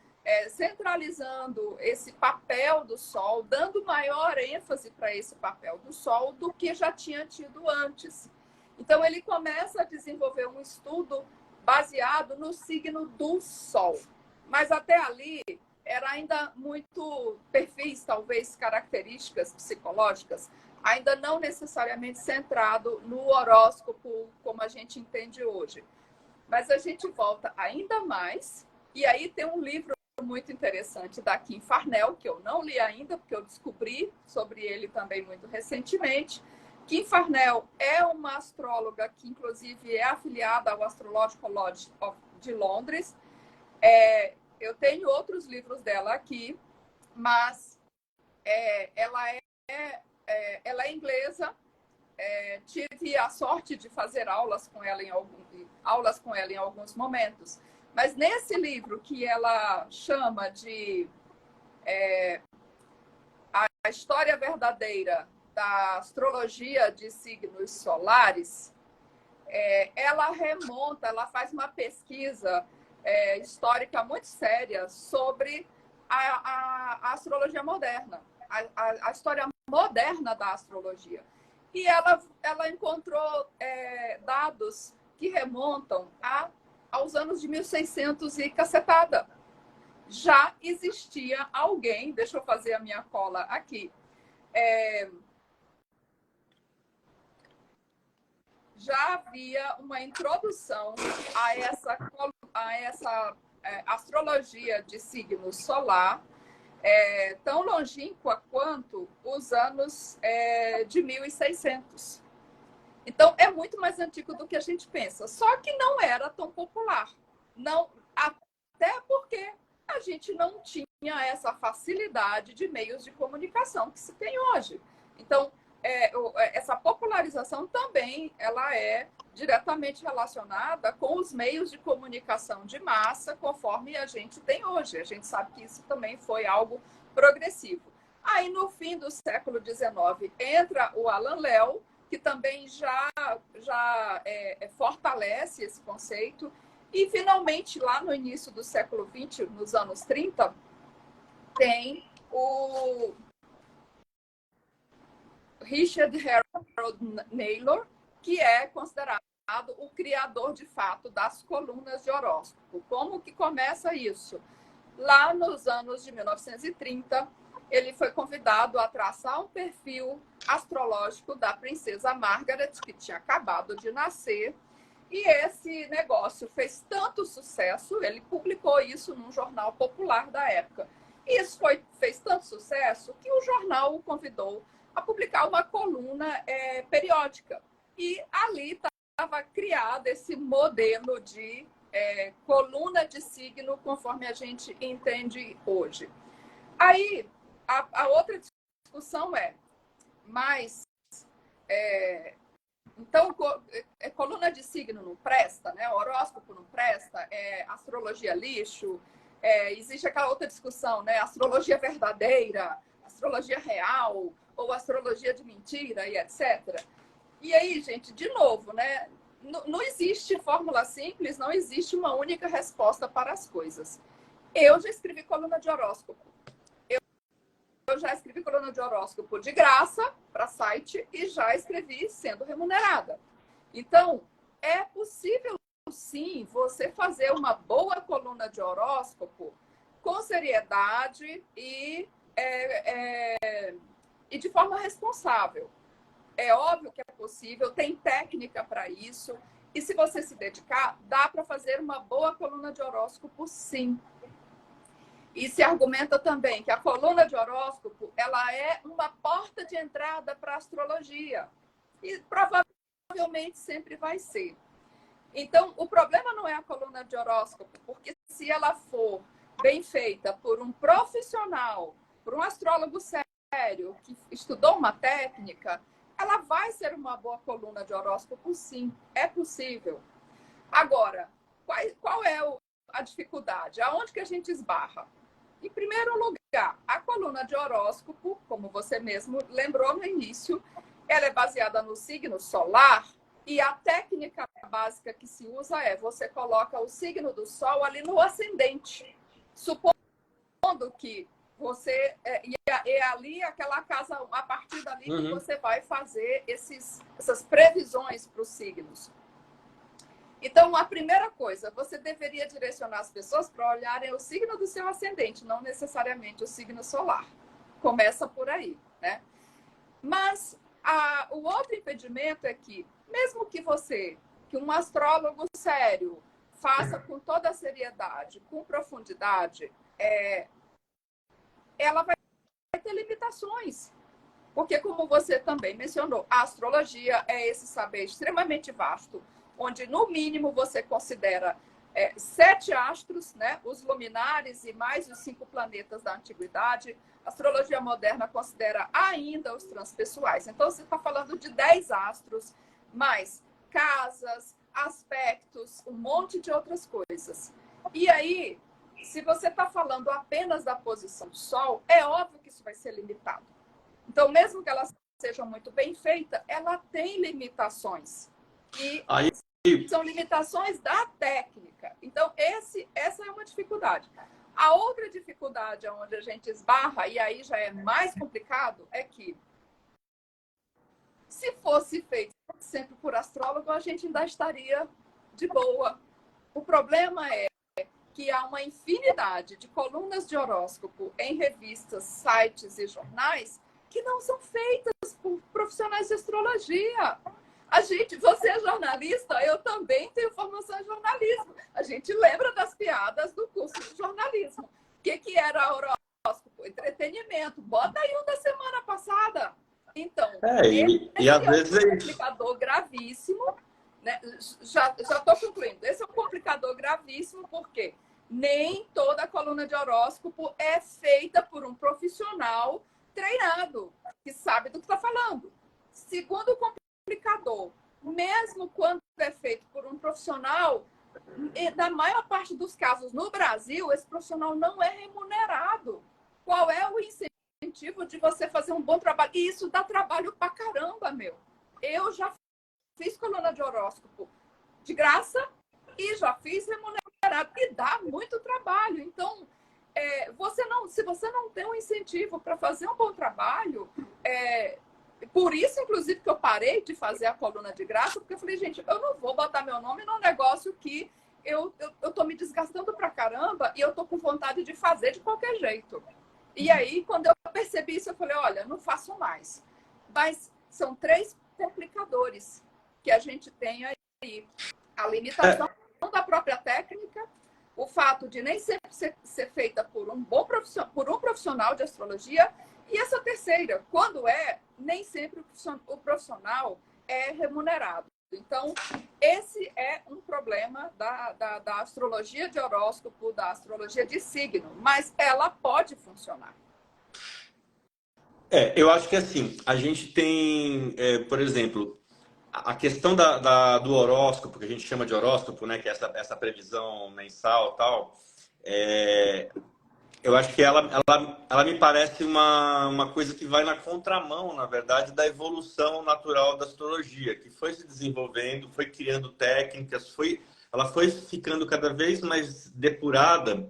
centralizando esse papel do Sol, dando maior ênfase para esse papel do Sol do que já tinha tido antes. Então, ele começa a desenvolver um estudo baseado no signo do Sol. Mas até ali era ainda muito perfis, talvez características psicológicas, ainda não necessariamente centrado no horóscopo como a gente entende hoje. Mas a gente volta ainda mais, e aí tem um livro muito interessante da Kim Farnell, que eu não li ainda, porque eu descobri sobre ele também muito recentemente. Kim Farnell é uma astróloga que, inclusive, é afiliada ao Astrological Lodge de Londres. Eu tenho outros livros dela aqui, mas ela é inglesa. Tive a sorte de fazer aulas com ela em alguns momentos. Mas nesse livro que ela chama de A História Verdadeira da Astrologia de Signos Solares, ela faz uma pesquisa histórica muito séria sobre a astrologia moderna, a história moderna da astrologia. E ela encontrou dados que remontam aos anos de 1600 e cacetada. Já existia alguém, deixa eu fazer a minha cola aqui, já havia uma introdução a essa astrologia de signo solar, tão longínqua quanto os anos de 1600. Então, é muito mais antigo do que a gente pensa. Só que não era tão popular. Não, até porque a gente não tinha essa facilidade de meios de comunicação que se tem hoje. Então, essa popularização também ela é diretamente relacionada com os meios de comunicação de massa, conforme a gente tem hoje. A gente sabe que isso também foi algo progressivo. Aí, no fim do século XIX, entra o Alan Léo, que também já fortalece esse conceito. E, finalmente, lá no início do século XX, nos anos 30, tem o Richard Harold Naylor, que é considerado o criador, de fato, das colunas de horóscopo. Como que começa isso? Lá nos anos de 1930, ele foi convidado a traçar um perfil astrológico da princesa Margaret, que tinha acabado de nascer. E esse negócio fez tanto sucesso, ele publicou isso num jornal popular da época. E isso fez tanto sucesso que o jornal o convidou a publicar uma coluna periódica. E ali estava criado esse modelo de coluna de signo, conforme a gente entende hoje. Aí, a outra discussão mas então, coluna de signo não presta, né? Horóscopo não presta, astrologia lixo, existe aquela outra discussão, né? Astrologia verdadeira, astrologia real, ou astrologia de mentira e etc. E aí, gente, de novo, né? Não existe fórmula simples, não existe uma única resposta para as coisas. Eu já escrevi coluna de horóscopo. Eu já escrevi coluna de horóscopo de graça para site e já escrevi sendo remunerada. Então, é possível, sim, você fazer uma boa coluna de horóscopo com seriedade e de forma responsável. É óbvio que é possível, tem técnica para isso. E se você se dedicar, dá para fazer uma boa coluna de horóscopo, sim. E se argumenta também que a coluna de horóscopo ela é uma porta de entrada para a astrologia. E provavelmente sempre vai ser. Então, o problema não é a coluna de horóscopo, porque se ela for bem feita por um profissional, por um astrólogo sério, que estudou uma técnica, ela vai ser uma boa coluna de horóscopo, sim. É possível. Agora, qual é a dificuldade? Aonde que a gente esbarra? Em primeiro lugar, a coluna de horóscopo, como você mesmo lembrou no início, ela é baseada no signo solar e a técnica básica que se usa você coloca o signo do Sol ali no ascendente, supondo que você ali aquela casa, a partir dali que você vai fazer essas previsões para os signos. Então, a primeira coisa, você deveria direcionar as pessoas para olharem o signo do seu ascendente, não necessariamente o signo solar. Começa por aí, né? Mas o outro impedimento é que, mesmo que um astrólogo sério faça com toda a seriedade, com profundidade, ela vai ter limitações. Porque, como você também mencionou, a astrologia é esse saber extremamente vasto, onde, no mínimo, você considera 7 astros, né? Os luminares e mais os 5 planetas da antiguidade. A astrologia moderna considera ainda os transpessoais. Então, você está falando de 10 astros, mais casas, aspectos, um monte de outras coisas. E aí, se você está falando apenas da posição do Sol, é óbvio que isso vai ser limitado. Então, mesmo que ela seja muito bem feita, ela tem limitações. E são limitações da técnica. Então, essa é uma dificuldade. A outra dificuldade onde a gente esbarra, e aí já é mais complicado, é que se fosse feito sempre por astrólogo, a gente ainda estaria de boa. O problema é que há uma infinidade de colunas de horóscopo em revistas, sites e jornais que não são feitas por profissionais de astrologia. Você é jornalista, eu também tenho formação em jornalismo. A gente lembra das piadas do curso de jornalismo. O que era horóscopo? Entretenimento. Bota aí um da semana passada. Então, e às vezes é um complicador gravíssimo. Né? Já estou concluindo. Esse é um complicador gravíssimo porque nem toda coluna de horóscopo é feita por um profissional treinado, que sabe do que está falando. Segundo complicador, mesmo quando é feito por um profissional, na maior parte dos casos no Brasil, esse profissional não é remunerado. Qual é o incentivo de você fazer um bom trabalho? E isso dá trabalho pra caramba, meu. Eu já fiz coluna de horóscopo de graça e já fiz remunerado. E dá muito trabalho. Então, se você não tem um incentivo para fazer um bom trabalho, por isso, inclusive, que eu parei de fazer a coluna de graça, porque eu falei, gente, eu não vou botar meu nome num negócio que eu tô me desgastando pra caramba e eu tô com vontade de fazer de qualquer jeito. E aí, quando eu percebi isso, eu falei, olha, não faço mais. Mas são 3 complicadores que a gente tem aí. A limitação da própria técnica, o fato de nem sempre ser feita por um profissional de astrologia, e essa terceira, quando nem sempre o profissional é remunerado. Então, esse é um problema da astrologia de horóscopo, da astrologia de signo, mas ela pode funcionar. Eu acho que assim, a gente tem, por exemplo, a questão do horóscopo, que a gente chama de horóscopo, né, que é essa previsão mensal e tal, eu acho que ela me parece uma coisa que vai na contramão, na verdade, da evolução natural da astrologia, que foi se desenvolvendo, foi criando técnicas, ela foi ficando cada vez mais depurada.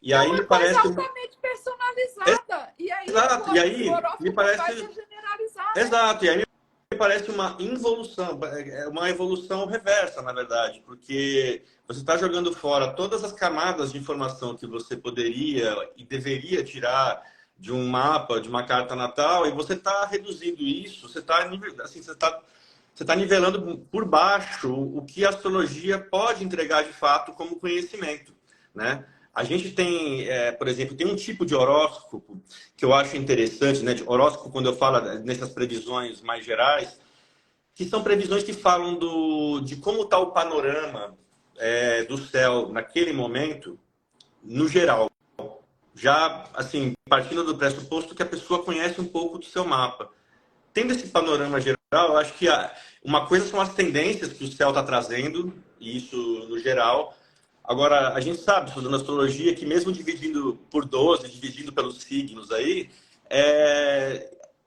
E aí me parece altamente personalizada. Exato. E aí o horóscopo me parece vai ser generalizado. Exato. E aí me parece uma involução, uma evolução reversa, na verdade, porque você está jogando fora todas as camadas de informação que você poderia e deveria tirar de um mapa, de uma carta natal, e você está reduzindo isso, você está nivelando por baixo o que a astrologia pode entregar de fato como conhecimento, né? A gente tem, por exemplo, tem um tipo de horóscopo que eu acho interessante, né? De horóscopo, quando eu falo nessas previsões mais gerais, que são previsões que falam de como está o panorama do céu naquele momento, no geral. Já, assim, partindo do pressuposto que a pessoa conhece um pouco do seu mapa. Tendo esse panorama geral, eu acho que uma coisa são as tendências que o céu está trazendo, e isso no geral. Agora, a gente sabe, estudando astrologia, que mesmo dividindo por 12, dividindo pelos signos aí,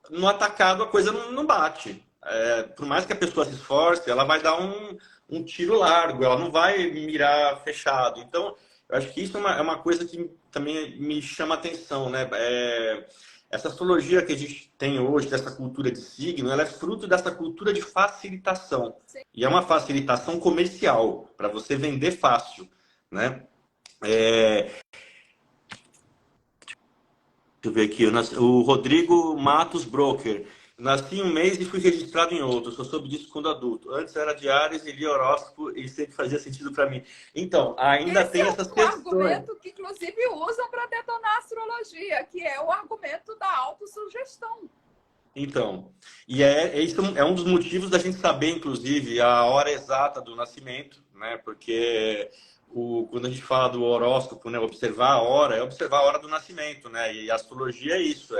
no atacado a coisa não bate. Por mais que a pessoa se esforce, ela vai dar um tiro largo, ela não vai mirar fechado. Então, eu acho que isso é uma coisa que também me chama a atenção, né? Essa astrologia que a gente tem hoje, dessa cultura de signo, ela é fruto dessa cultura de facilitação. Sim. E é uma facilitação comercial, para você vender fácil, né? Deixa eu ver aqui, o Rodrigo Matos Broker. Nasci em um mês e fui registrado em outro. Só soube disso quando adulto. Antes era de Áries e lia horóscopo e sempre fazia sentido para mim. Então, ainda tem essas questões. Esse é um argumento que, inclusive, usam para detonar a astrologia, que é o argumento da autossugestão. Então, isso é um dos motivos da gente saber, inclusive, a hora exata do nascimento, né? Porque quando a gente fala do horóscopo, né? Observar a hora, é observar a hora do nascimento, né? E a astrologia é isso,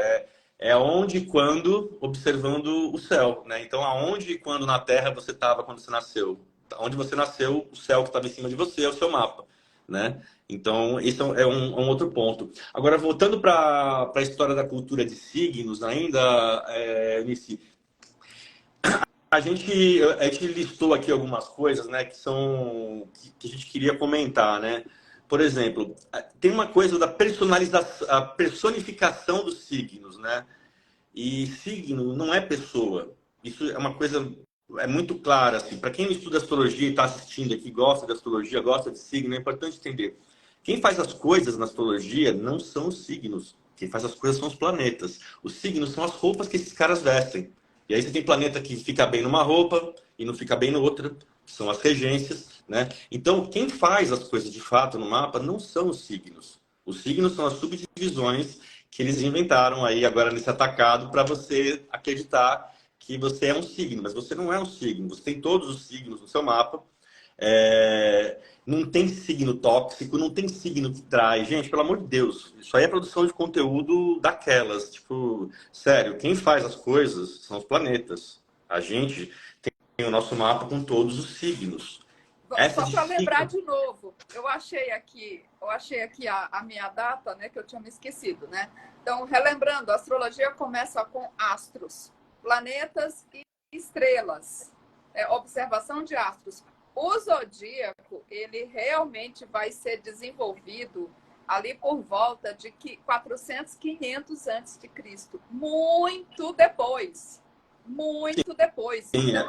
é onde e quando observando o céu, né? Então, aonde e quando na Terra você estava quando você nasceu? Onde você nasceu, o céu que estava em cima de você é o seu mapa, né? Então, esse é um outro ponto. Agora, voltando para a história da cultura de signos ainda, Nici, a gente listou aqui algumas coisas, né, que a gente queria comentar, né? Por exemplo, tem uma coisa da personalização, a personificação dos signos, né? E signo não é pessoa. Isso é uma coisa muito clara, assim. Para quem não estuda astrologia e está assistindo aqui, gosta de astrologia, gosta de signo, é importante entender. Quem faz as coisas na astrologia não são os signos. Quem faz as coisas são os planetas. Os signos são as roupas que esses caras vestem. E aí você tem planeta que fica bem numa roupa e não fica bem noutra, que são as regências, né? Então, quem faz as coisas de fato no mapa não são os signos. Os signos são as subdivisões que eles inventaram aí agora nesse atacado para você acreditar que você é um signo, mas você não é um signo. Você tem todos os signos no seu mapa. Não tem signo tóxico, não tem signo que traz. Gente, pelo amor de Deus, isso aí é produção de conteúdo daquelas. Tipo, sério, quem faz as coisas são os planetas. A gente tem o nosso mapa com todos os signos. Só para lembrar de novo, eu achei aqui a minha data, né, que eu tinha me esquecido, né? Então, relembrando, a astrologia começa com astros, planetas e estrelas. Observação de astros. O zodíaco, ele realmente vai ser desenvolvido ali por volta de 400, 500 antes de Cristo. Muito depois. Muito depois. Sim, então,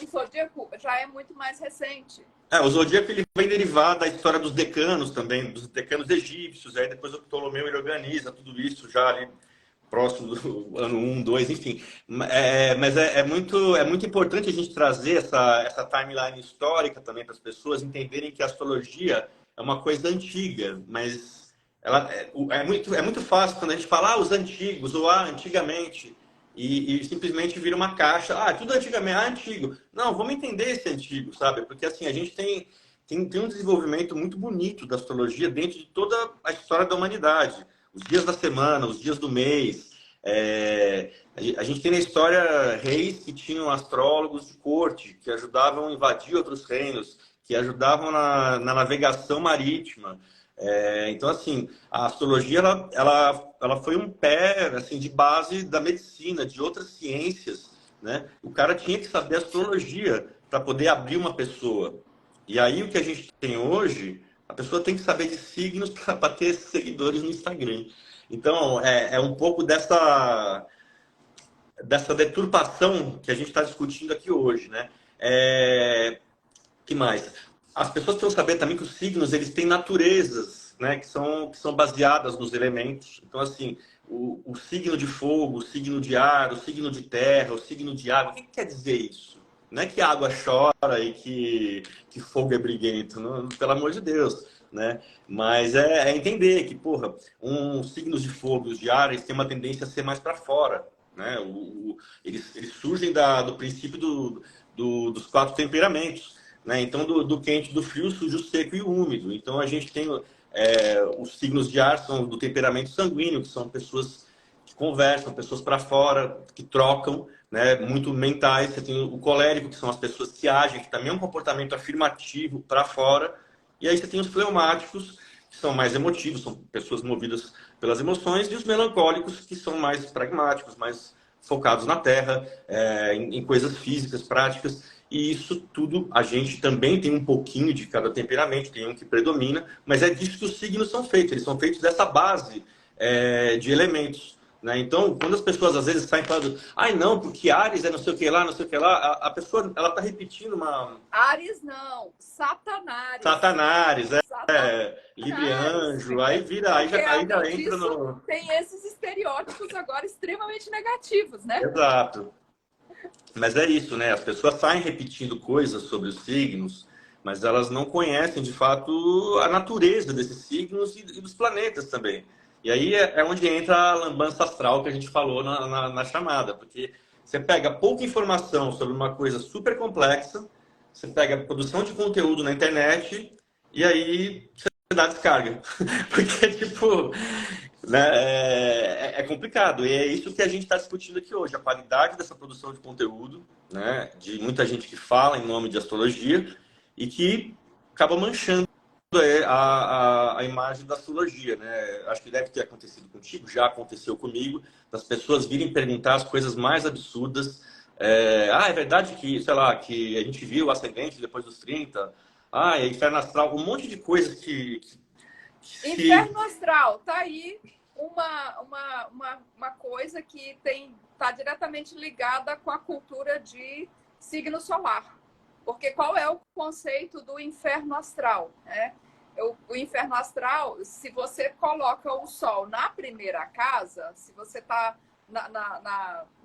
o zodíaco já é muito mais recente. O zodíaco ele vem derivado da história dos decanos também, dos decanos egípcios. Aí depois o Ptolomeu ele organiza tudo isso já ali próximo do ano 1, 2, enfim. Mas é muito importante a gente trazer essa timeline histórica também para as pessoas entenderem que a astrologia é uma coisa antiga, mas é muito fácil quando a gente fala os antigos, ou antigamente, e simplesmente vira uma caixa. Tudo antigamente, antigo. Não, vamos entender esse antigo, sabe? Porque assim, a gente tem um desenvolvimento muito bonito da astrologia dentro de toda a história da humanidade. Os dias da semana, os dias do mês. A gente tem na história reis que tinham astrólogos de corte, que ajudavam a invadir outros reinos, que ajudavam na navegação marítima. Então, assim, a astrologia ela foi um pé assim, de base da medicina, de outras ciências, né? O cara tinha que saber astrologia para poder abrir uma pessoa. E aí, o que a gente tem hoje, a pessoa tem que saber de signos para ter seguidores no Instagram. Então, é um pouco dessa deturpação que a gente está discutindo aqui hoje, né? Que mais? As pessoas precisam saber também que os signos eles têm naturezas, né? Que são baseadas nos elementos. Então, assim, o signo de fogo, o signo de ar, o signo de terra, o signo de água. O que quer dizer isso? Não é que a água chora e que fogo é briguento, não, pelo amor de Deus, né? Mas é entender que, porra, signos de fogo, os de ar, eles têm uma tendência a ser mais para fora, né? Eles surgem do princípio dos 4 temperamentos, né? Então, do quente, do frio, surge o seco e o úmido. Então, a gente tem os signos de ar, são do temperamento sanguíneo, que são pessoas que conversam, pessoas para fora, que trocam, né, muito mentais. Você tem o colérico, que são as pessoas que agem, que também é um comportamento afirmativo para fora. E aí você tem os fleumáticos, que são mais emotivos, são pessoas movidas pelas emoções, e os melancólicos, que são mais pragmáticos, mais focados na terra, em coisas físicas, práticas. E isso tudo, a gente também tem um pouquinho de cada temperamento, tem um que predomina, mas é disso que os signos são feitos. Eles são feitos dessa base de elementos. Né? Então, quando as pessoas às vezes saem falando, não, porque Áries é não sei o que lá, não sei o que lá, a pessoa ela está repetindo uma. Áries não, Satanás. Satanás, Librianjo, aí vira, aí já entra no. Tem esses estereótipos agora extremamente negativos, né? Exato. Mas é isso, né? As pessoas saem repetindo coisas sobre os signos, mas elas não conhecem de fato a natureza desses signos e dos planetas também. E aí é onde entra a lambança astral que a gente falou na chamada, porque você pega pouca informação sobre uma coisa super complexa, você pega a produção de conteúdo na internet e aí você dá descarga. Porque, tipo, né, é complicado. E é isso que a gente está discutindo aqui hoje, a qualidade dessa produção de conteúdo, né, de muita gente que fala em nome de astrologia e que acaba manchando a imagem da astrologia, né? Acho que deve ter acontecido contigo, já aconteceu comigo, das pessoas virem perguntar as coisas mais absurdas. É verdade que, sei lá, que a gente viu o ascendente depois dos 30? É inferno astral, um monte de coisas que Inferno astral, tá aí uma coisa que tá diretamente ligada com a cultura de signo solar. Porque qual é o conceito do inferno astral? Né? O inferno astral, se você coloca o Sol na primeira casa, se você está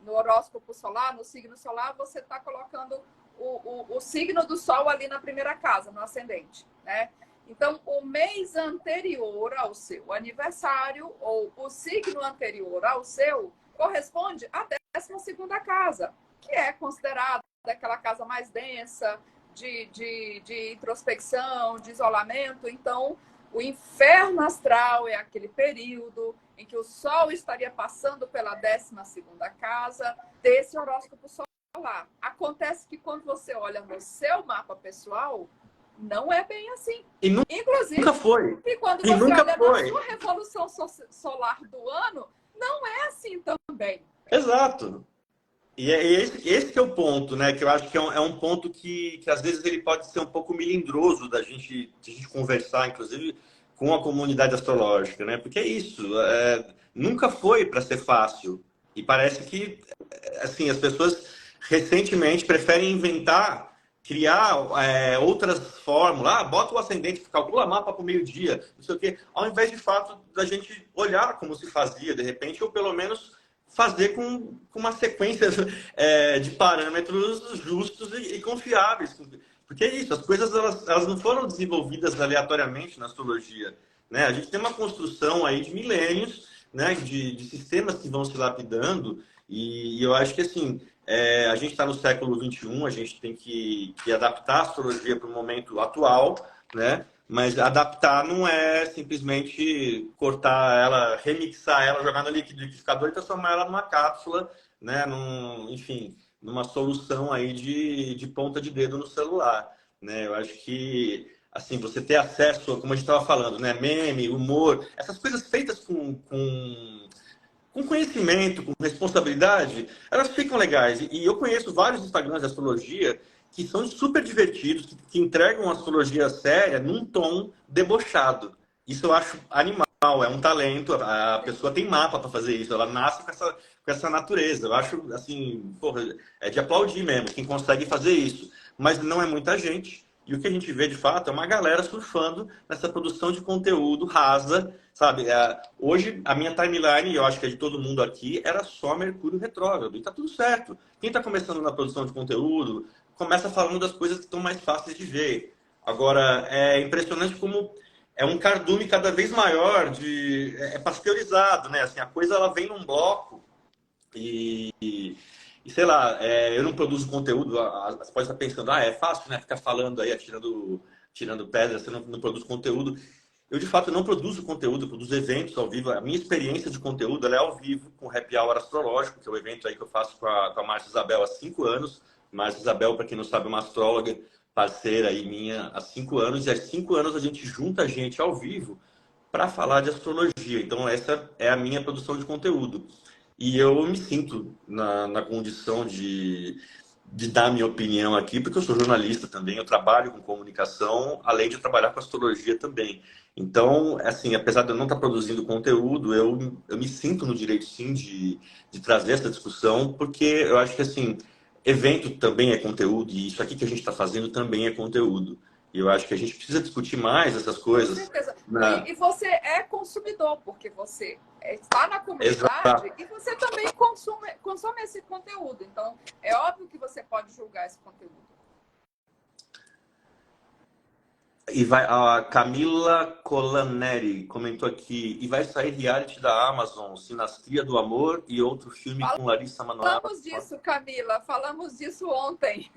no horóscopo solar, no signo solar, você está colocando o signo do Sol ali na primeira casa, no ascendente. Né? Então, o mês anterior ao seu aniversário, ou o signo anterior ao seu, corresponde à 12ª casa, que é considerada aquela casa mais densa, de introspecção, de isolamento. Então, o inferno astral é aquele período em que o Sol estaria passando pela 12ª casa desse horóscopo solar. Acontece que quando você olha no seu mapa pessoal, não é bem assim. Inclusive, nunca foi. E quando você olha na sua revolução solar do ano, não é assim também. Exato. E esse que é o ponto, né? Que eu acho que é um ponto que às vezes ele pode ser um pouco melindroso da gente conversar, inclusive, com a comunidade astrológica, né? Porque é isso. Nunca foi para ser fácil. E parece que, assim, as pessoas recentemente preferem inventar criar outras fórmulas, bota o ascendente, calcula mapa para o meio-dia, não sei o quê, ao invés de fato da gente olhar como se fazia, de repente, ou pelo menos fazer com uma sequência de parâmetros justos e confiáveis. Porque é isso, as coisas elas não foram desenvolvidas aleatoriamente na astrologia, né? A gente tem uma construção aí de milênios, né, de sistemas que vão se lapidando, e eu acho que assim, a gente está no século XXI, a gente tem que adaptar a astrologia para o momento atual, né? Mas adaptar não é simplesmente cortar ela, remixar ela, jogar no liquidificador e transformar ela numa cápsula, né? Enfim, numa solução aí de ponta de dedo no celular, né? Eu acho que assim, você ter acesso, como a gente estava falando, né? Meme, humor, essas coisas feitas com conhecimento, com responsabilidade, elas ficam legais. E eu conheço vários Instagrams de astrologia que são super divertidos, que entregam a astrologia séria num tom debochado. Isso eu acho animal, é um talento, a pessoa tem mapa para fazer isso, ela nasce com essa natureza. Eu acho, assim, porra, é de aplaudir mesmo, quem consegue fazer isso. Mas não é muita gente. E o que a gente vê, de fato, é uma galera surfando nessa produção de conteúdo rasa, sabe? Hoje, a minha timeline, eu acho que é de todo mundo aqui, era só Mercúrio retrógrado. E tá tudo certo. Quem está começando na produção de conteúdo, começa falando das coisas que estão mais fáceis de ver. Agora, é impressionante como é um cardume cada vez maior, é pasteurizado, né? Assim, a coisa ela vem num bloco e sei lá, eu não produzo conteúdo, você pode estar pensando, é fácil, né? Ficar falando aí, tirando pedra, você não produz conteúdo. Eu, de fato, não produzo conteúdo, eu produzo eventos ao vivo. A minha experiência de conteúdo ela é ao vivo, com o Happy Hour Astrológico, que é o evento aí que eu faço com a Márcia Isabel há 5 anos. Márcia Isabel, para quem não sabe, é uma astróloga parceira aí minha há 5 anos. E há 5 anos a gente junta a gente ao vivo para falar de astrologia. Então, essa é a minha produção de conteúdo. E eu me sinto na condição de dar minha opinião aqui, porque eu sou jornalista também, eu trabalho com comunicação, além de trabalhar com astrologia também. Então, assim, apesar de eu não estar produzindo conteúdo, eu me sinto no direito, sim, de trazer essa discussão, porque eu acho que, assim, evento também é conteúdo, e isso aqui que a gente está fazendo também é conteúdo. E eu acho que a gente precisa discutir mais essas Com coisas. certeza. E você é consumidor, porque você está na comunidade. Exato. E você também consome esse conteúdo. Então, é óbvio que você pode julgar esse conteúdo. E a Camila Colaneri comentou aqui, e vai sair reality da Amazon, Sinastria do Amor e outro filme com Larissa Manoela. Falamos disso, Camila, falamos disso ontem.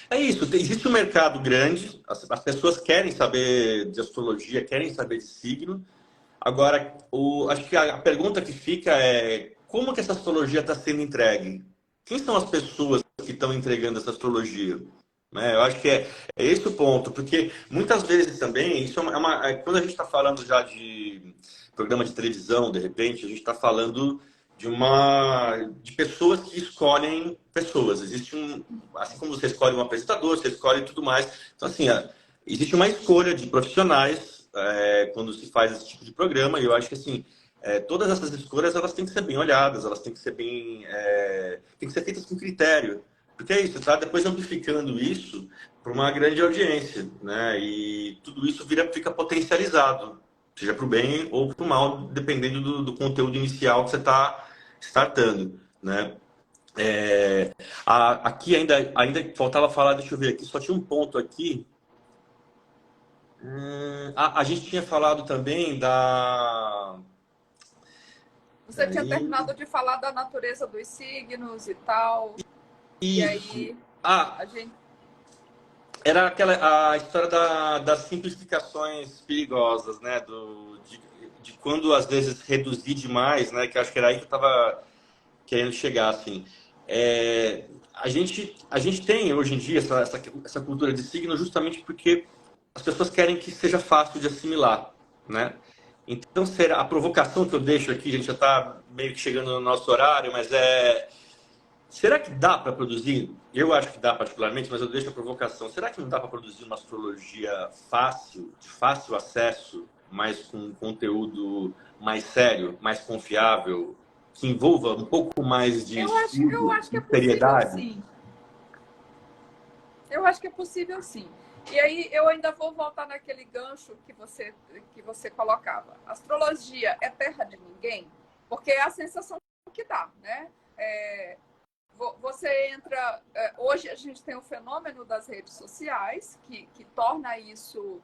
É isso, existe um mercado grande, as pessoas querem saber de astrologia, querem saber de signo. Agora, acho que a pergunta que fica é como que essa astrologia está sendo entregue? Quem são as pessoas que estão entregando essa astrologia? Né? Eu acho que é esse o ponto, porque muitas vezes também, isso quando a gente está falando já de programa de televisão, de repente, a gente está falando de pessoas que escolhem pessoas. Assim como você escolhe um apresentador, você escolhe tudo mais. Então, assim, existe uma escolha de profissionais quando se faz esse tipo de programa, e eu acho que, assim, todas essas escolhas, elas têm que ser bem olhadas, elas têm que ser têm que ser feitas com critério. Porque é isso, tá depois amplificando isso para uma grande audiência, né? E tudo isso fica potencializado, seja para o bem ou para o mal, dependendo do conteúdo inicial que você está startando, né? Aqui ainda faltava falar, deixa eu ver aqui, só tinha um ponto aqui. A gente tinha falado também da... Você tinha terminado de falar da natureza dos signos e tal. Isso. E aí, a gente... Era a história das simplificações perigosas, né? De quando, às vezes, reduzir demais, né? Que acho que era aí que eu estava querendo chegar, assim. A gente tem, hoje em dia, essa cultura de signo justamente porque as pessoas querem que seja fácil de assimilar, né? Então, a provocação que eu deixo aqui, a gente já está meio que chegando no nosso horário, mas será que dá para produzir? Eu acho que dá particularmente, mas eu deixo a provocação. Será que não dá para produzir uma astrologia fácil, de fácil acesso, mas com conteúdo mais sério, mais confiável, que envolva um pouco mais de eu acho que é possível, seriedade? sim. Eu acho que é possível, sim. E aí eu ainda vou voltar naquele gancho que você colocava. Astrologia é terra de ninguém? Porque é a sensação que dá, né? Você entra... Hoje a gente tem o fenômeno das redes sociais, que torna isso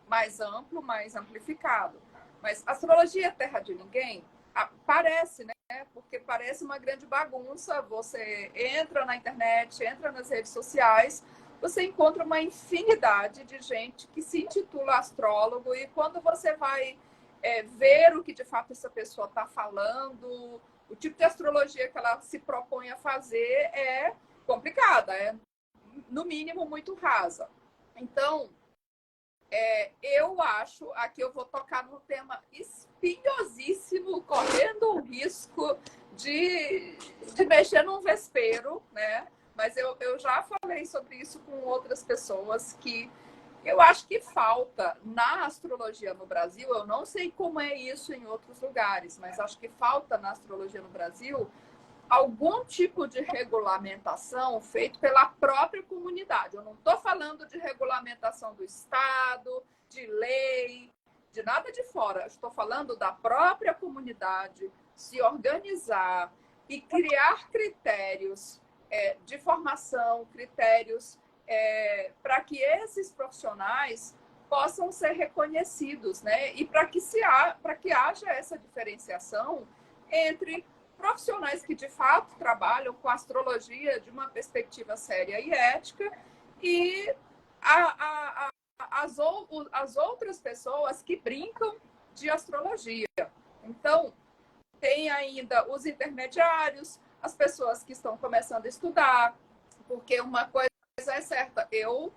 mais amplo, mais amplificado. Mas astrologia é terra de ninguém? Parece, né? Porque parece uma grande bagunça. Você entra na internet, entra nas redes sociais, você encontra uma infinidade de gente que se intitula astrólogo, e quando você vai ver o que de fato essa pessoa está falando, o tipo de astrologia que ela se propõe a fazer é complicada, é no mínimo muito rasa. Então, eu acho, aqui eu vou tocar num tema espinhosíssimo, correndo o risco de mexer num vespeiro, né? Mas eu já falei sobre isso com outras pessoas, que eu acho que falta na astrologia no Brasil, eu não sei como é isso em outros lugares, mas acho que falta na astrologia no Brasil algum tipo de regulamentação feito pela própria comunidade. Eu não estou falando de regulamentação do Estado, de lei, de nada de fora. Estou falando da própria comunidade se organizar e criar critérios de formação, critérios para que esses profissionais possam ser reconhecidos, né? E para que haja essa diferenciação entre profissionais que de fato trabalham com astrologia de uma perspectiva séria e ética, e as outras pessoas que brincam de astrologia. Então, tem ainda os intermediários, as pessoas que estão começando a estudar, porque uma coisa é certa, eu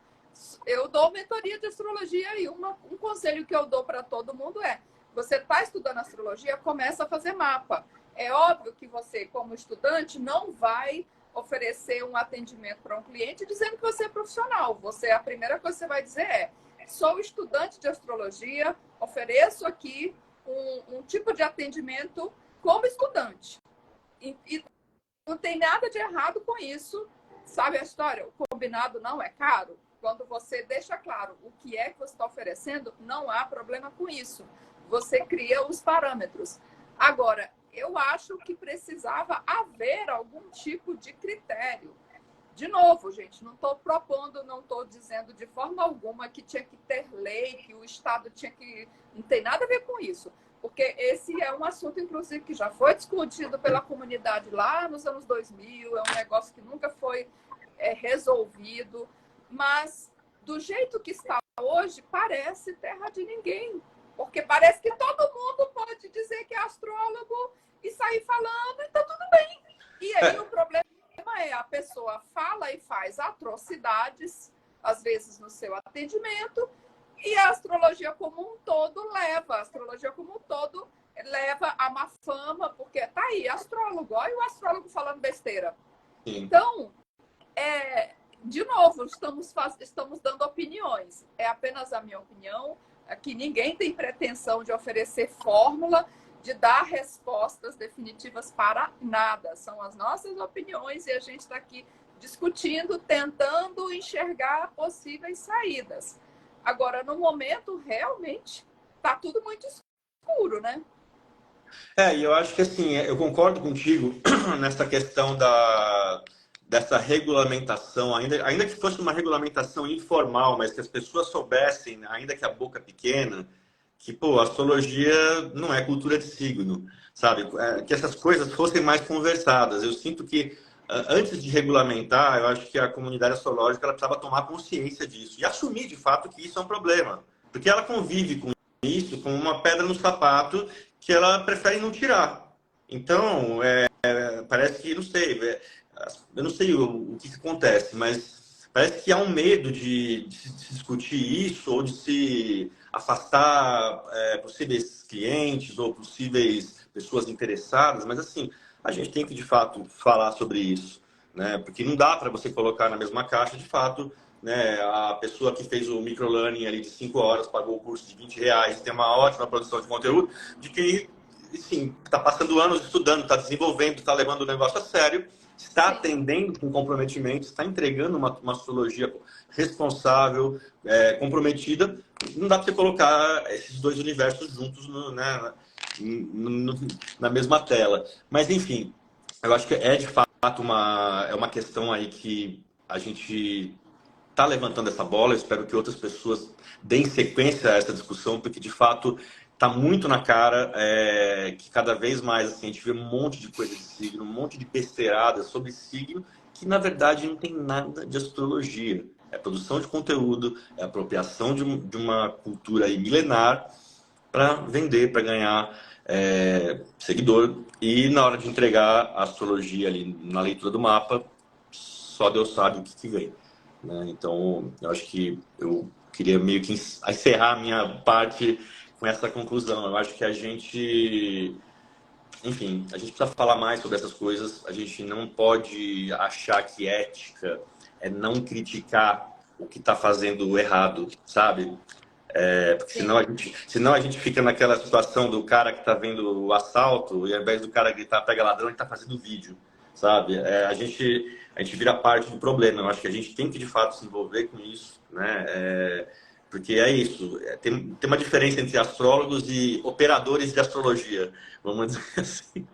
dou mentoria de astrologia, e um conselho que eu dou para todo mundo é: você está estudando astrologia, começa a fazer mapa. É óbvio que você, como estudante, não vai oferecer um atendimento para um cliente dizendo que você é profissional. A primeira coisa que você vai dizer é: sou estudante de astrologia, ofereço aqui um tipo de atendimento como estudante. E não tem nada de errado com isso. Sabe a história? O combinado não é caro. Quando você deixa claro o que é que você está oferecendo, não há problema com isso. Você cria os parâmetros. Agora, eu acho que precisava haver algum tipo de critério. De novo, gente, não estou propondo, não estou dizendo de forma alguma que tinha que ter lei, que o Estado tinha que... Não tem nada a ver com isso. Porque esse é um assunto, inclusive, que já foi discutido pela comunidade lá nos anos 2000, é um negócio que nunca foi resolvido. Mas, do jeito que está hoje, parece terra de ninguém. Porque parece que todo mundo pode dizer que é astrólogo e sair falando, e tá tudo bem. E aí o problema é: a pessoa fala e faz atrocidades, às vezes no seu atendimento, e a astrologia como um todo leva a má fama, porque tá aí, astrólogo, olha o astrólogo falando besteira. Sim. Então, de novo, estamos dando opiniões. É apenas a minha opinião. Aqui ninguém tem pretensão de oferecer fórmula, de dar respostas definitivas para nada. São as nossas opiniões, e a gente está aqui discutindo, tentando enxergar possíveis saídas. Agora, no momento, realmente, está tudo muito escuro, né? E eu acho que assim, eu concordo contigo nessa questão dessa regulamentação, ainda que fosse uma regulamentação informal, mas que as pessoas soubessem, ainda que a boca pequena, que, a astrologia não é cultura de signo, sabe? Que essas coisas fossem mais conversadas. Eu sinto que, antes de regulamentar, eu acho que a comunidade astrológica ela precisava tomar consciência disso e assumir, de fato, que isso é um problema. Porque ela convive com isso como uma pedra no sapato que ela prefere não tirar. Então, parece que, não sei, eu não sei o que acontece, mas parece que há um medo de se discutir isso, ou de se afastar possíveis clientes ou possíveis pessoas interessadas. Mas, assim, a gente tem que, de fato, falar sobre isso, né? Porque não dá para você colocar na mesma caixa, de fato, né, a pessoa que fez o microlearning ali de 5 horas, pagou o curso de R$ 20, tem uma ótima produção de conteúdo, de quem, sim, está passando anos estudando, está desenvolvendo, está levando o negócio a sério, está Sim. atendendo com comprometimento, está entregando uma astrologia responsável, comprometida, não dá para você colocar esses dois universos juntos né, na mesma tela. Mas, enfim, eu acho que é de fato uma questão aí que a gente está levantando essa bola. Eu espero que outras pessoas deem sequência a essa discussão, porque de fato está muito na cara que cada vez mais assim, a gente vê um monte de coisa de signo, um monte de besteirada sobre signo, que na verdade não tem nada de astrologia. É produção de conteúdo, é apropriação de uma cultura aí milenar para vender, para ganhar seguidor. E na hora de entregar a astrologia ali na leitura do mapa, só Deus sabe o que vem. Né? Então, eu acho que eu queria meio que encerrar a minha parte com essa conclusão. Eu acho que a gente, enfim, a gente precisa falar mais sobre essas coisas. A gente não pode achar que ética é não criticar o que está fazendo errado, sabe? Porque senão a gente fica naquela situação do cara que está vendo o assalto e ao invés do cara gritar pega ladrão, ele está fazendo vídeo, sabe? A gente vira parte do problema. Eu acho que a gente tem que de fato se envolver com isso, né? Porque é isso. Tem uma diferença entre astrólogos e operadores de astrologia, vamos dizer assim.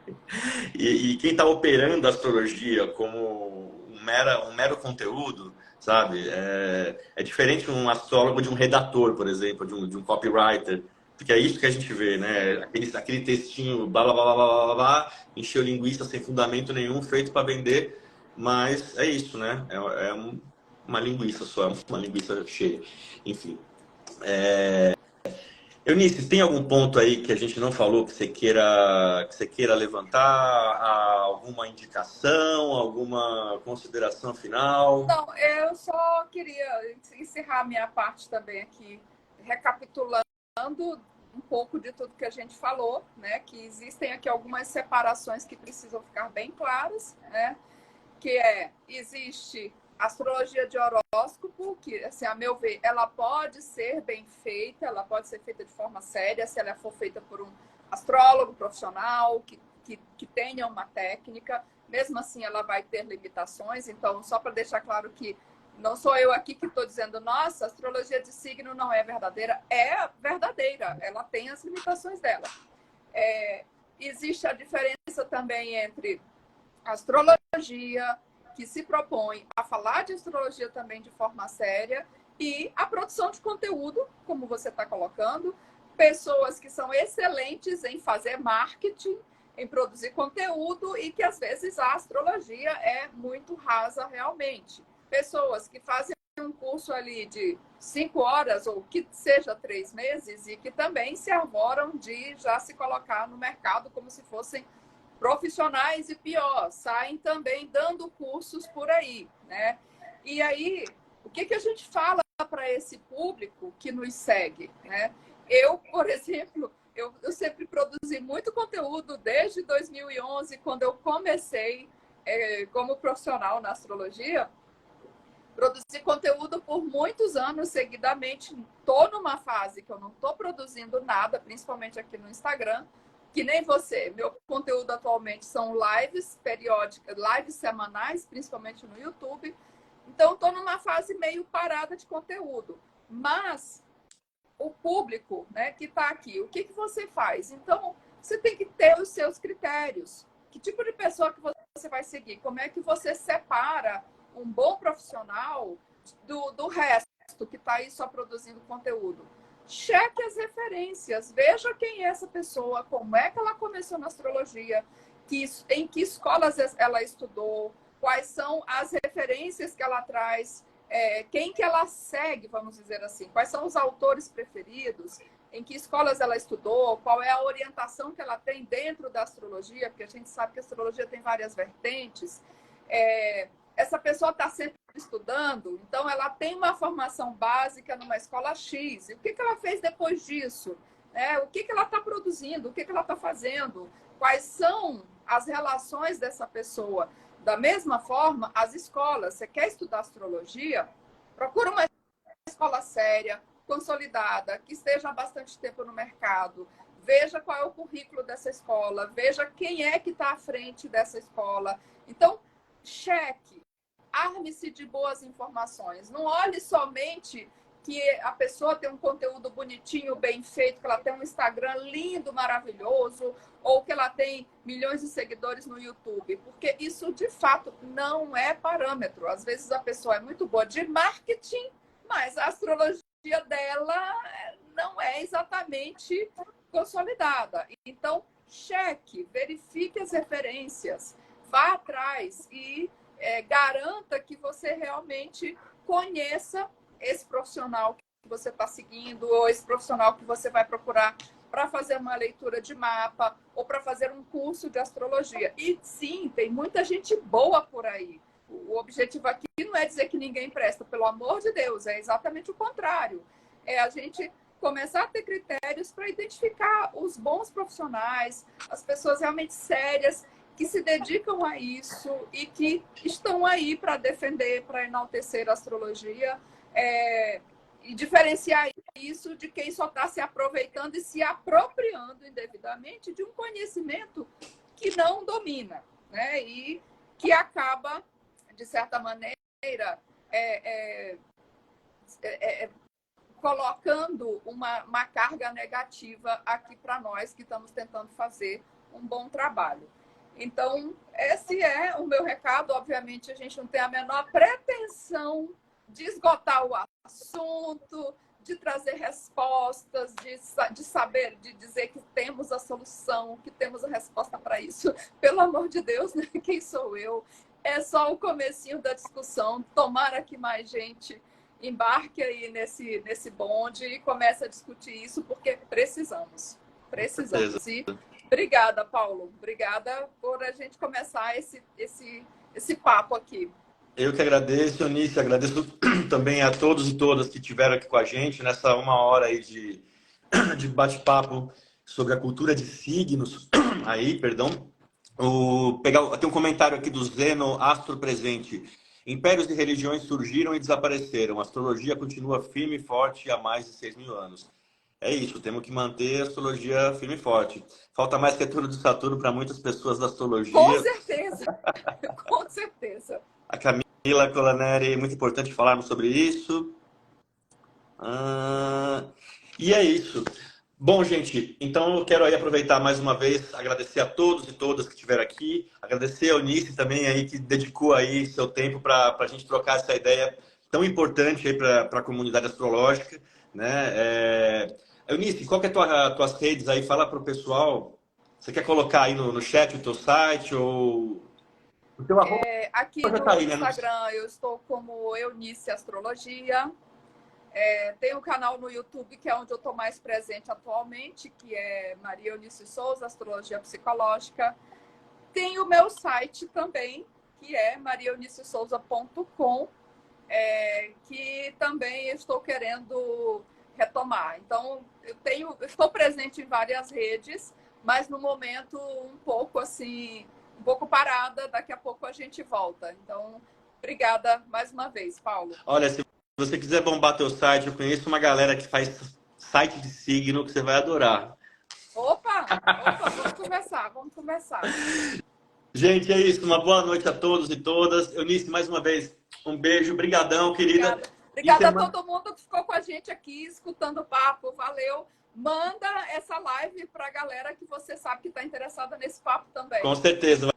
E quem está operando a astrologia como um mero conteúdo, sabe? É diferente um astrólogo de um redator, por exemplo, de um copywriter. Porque é isso que a gente vê, né? Aquele textinho, blá, blá, blá, blá, blá, blá, blá, encheu linguiça sem fundamento nenhum, feito para vender. Mas é isso, né? Uma linguiça só, uma linguiça cheia. Enfim. Eunice, tem algum ponto aí que a gente não falou que você queira levantar? Alguma indicação, alguma consideração final? Não, eu só queria encerrar a minha parte também aqui, recapitulando um pouco de tudo que a gente falou, né? Que existem aqui algumas separações que precisam ficar bem claras, né? Existe astrologia de horóscopo, que, assim, a meu ver, ela pode ser bem feita, ela pode ser feita de forma séria, se ela for feita por um astrólogo profissional, que tenha uma técnica. Mesmo assim, ela vai ter limitações. Então, só para deixar claro que não sou eu aqui que estou dizendo, nossa, a astrologia de signo não é verdadeira. É verdadeira, ela tem as limitações dela. Existe a diferença também entre astrologia, que se propõe a falar de astrologia também de forma séria, e a produção de conteúdo, como você está colocando, pessoas que são excelentes em fazer marketing, em produzir conteúdo, e que às vezes a astrologia é muito rasa realmente. Pessoas que fazem um curso ali de 5 horas, ou que seja 3 meses, e que também se arvoram de já se colocar no mercado como se fossem profissionais, e pior, saem também dando cursos por aí, né? E aí, o que a gente fala para esse público que nos segue, né? Eu, por exemplo, eu sempre produzi muito conteúdo desde 2011, quando eu comecei como profissional na astrologia. Produzi conteúdo por muitos anos seguidamente. Estou numa fase que eu não estou produzindo nada, principalmente aqui no Instagram, que nem você. Meu conteúdo atualmente são lives periódicas, lives semanais, principalmente no YouTube. Então, estou numa fase meio parada de conteúdo. Mas o público, né, que está aqui, o que você faz? Então, você tem que ter os seus critérios. Que tipo de pessoa que você vai seguir? Como é que você separa um bom profissional do resto que está aí só produzindo conteúdo? Cheque as referências, veja quem é essa pessoa, como é que ela começou na astrologia, em que escolas ela estudou, quais são as referências que ela traz, quem que ela segue, vamos dizer assim, quais são os autores preferidos, em que escolas ela estudou, qual é a orientação que ela tem dentro da astrologia, porque a gente sabe que a astrologia tem várias vertentes. Essa pessoa está sempre estudando, então ela tem uma formação básica numa escola X. E o que ela fez depois disso? O que ela está produzindo? O que ela está fazendo? Quais são as relações dessa pessoa? Da mesma forma, as escolas. Você quer estudar astrologia? Procura uma escola séria, consolidada, que esteja há bastante tempo no mercado. Veja qual é o currículo dessa escola, veja quem é que está à frente dessa escola. Então, cheque, arme-se de boas informações. Não olhe somente que a pessoa tem um conteúdo bonitinho, bem feito, que ela tem um Instagram lindo, maravilhoso, ou que ela tem milhões de seguidores no YouTube, porque isso, de fato, não é parâmetro. Às vezes a pessoa é muito boa de marketing, mas a astrologia dela não é exatamente consolidada. Então, cheque, verifique as referências, vá atrás e garanta que você realmente conheça esse profissional que você está seguindo ou esse profissional que você vai procurar para fazer uma leitura de mapa ou para fazer um curso de astrologia. E sim, tem muita gente boa por aí. O objetivo aqui não é dizer que ninguém presta, pelo amor de Deus, é exatamente o contrário. É a gente começar a ter critérios para identificar os bons profissionais, as pessoas realmente sérias que se dedicam a isso e que estão aí para defender, para enaltecer a astrologia. E diferenciar isso de quem só está se aproveitando e se apropriando indevidamente de um conhecimento que não domina, né? E que acaba, de certa maneira, colocando uma carga negativa aqui para nós que estamos tentando fazer um bom trabalho. Então, esse é o meu recado. Obviamente, a gente não tem a menor pretensão de esgotar o assunto, de trazer respostas, de saber, de dizer que temos a solução, que temos a resposta para isso. Pelo amor de Deus, né? Quem sou eu? É só o comecinho da discussão. Tomara que mais gente embarque aí nesse bonde e comece a discutir isso, porque precisamos. Precisamos. E obrigada, Paulo. Obrigada por a gente começar esse papo aqui. Eu que agradeço, Eunice, agradeço também a todos e todas que estiveram aqui com a gente nessa 1 hora aí de bate-papo sobre a cultura de signos. Aí, perdão. Tem um comentário aqui do Zeno Astro Presente. Impérios de religiões surgiram e desapareceram. A astrologia continua firme e forte há mais de 6.000 anos. É isso, temos que manter a astrologia firme e forte. Falta mais retorno de Saturno para muitas pessoas da astrologia. Com certeza, com certeza. A Camila Colaneri, muito importante falarmos sobre isso. E é isso. Bom, gente, então eu quero aí aproveitar mais uma vez, agradecer a todos e todas que estiveram aqui, agradecer a Eunice também aí que dedicou aí seu tempo para a gente trocar essa ideia tão importante aí para a comunidade astrológica, né? Eunice, qual que é tuas redes aí? Fala para o pessoal. Você quer colocar aí no chat o teu site ou o teu arroba? Aqui no tá aí, né? Instagram eu estou como Eunice Astrologia. Tem um canal no YouTube que é onde eu estou mais presente atualmente, que é Maria Eunice Souza, Astrologia Psicológica. Tem o meu site também, que é mariaeunicesouza.com, que também estou querendo retomar. Então, estou presente em várias redes, mas no momento um pouco parada. Daqui a pouco a gente volta. Então, obrigada mais uma vez, Paulo. Olha, se você quiser bombar teu site, eu conheço uma galera que faz site de signo que você vai adorar. Opa, vamos começar. Gente, é isso. Uma boa noite a todos e todas. Eunice, mais uma vez, um beijo. Brigadão, querida. Obrigada a todo mundo que ficou com a gente aqui, escutando o papo. Valeu. Manda essa live para a galera que você sabe que está interessada nesse papo também. Com certeza.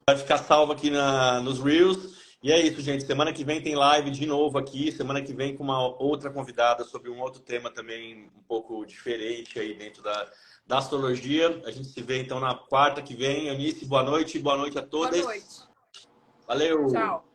Vai ficar salvo aqui nos Reels. E é isso, gente. Semana que vem tem live de novo aqui. Semana que vem com uma outra convidada sobre um outro tema também um pouco diferente aí dentro da astrologia. A gente se vê então na quarta que vem. Eunice, boa noite. Boa noite a todas. Boa noite. Valeu. Tchau.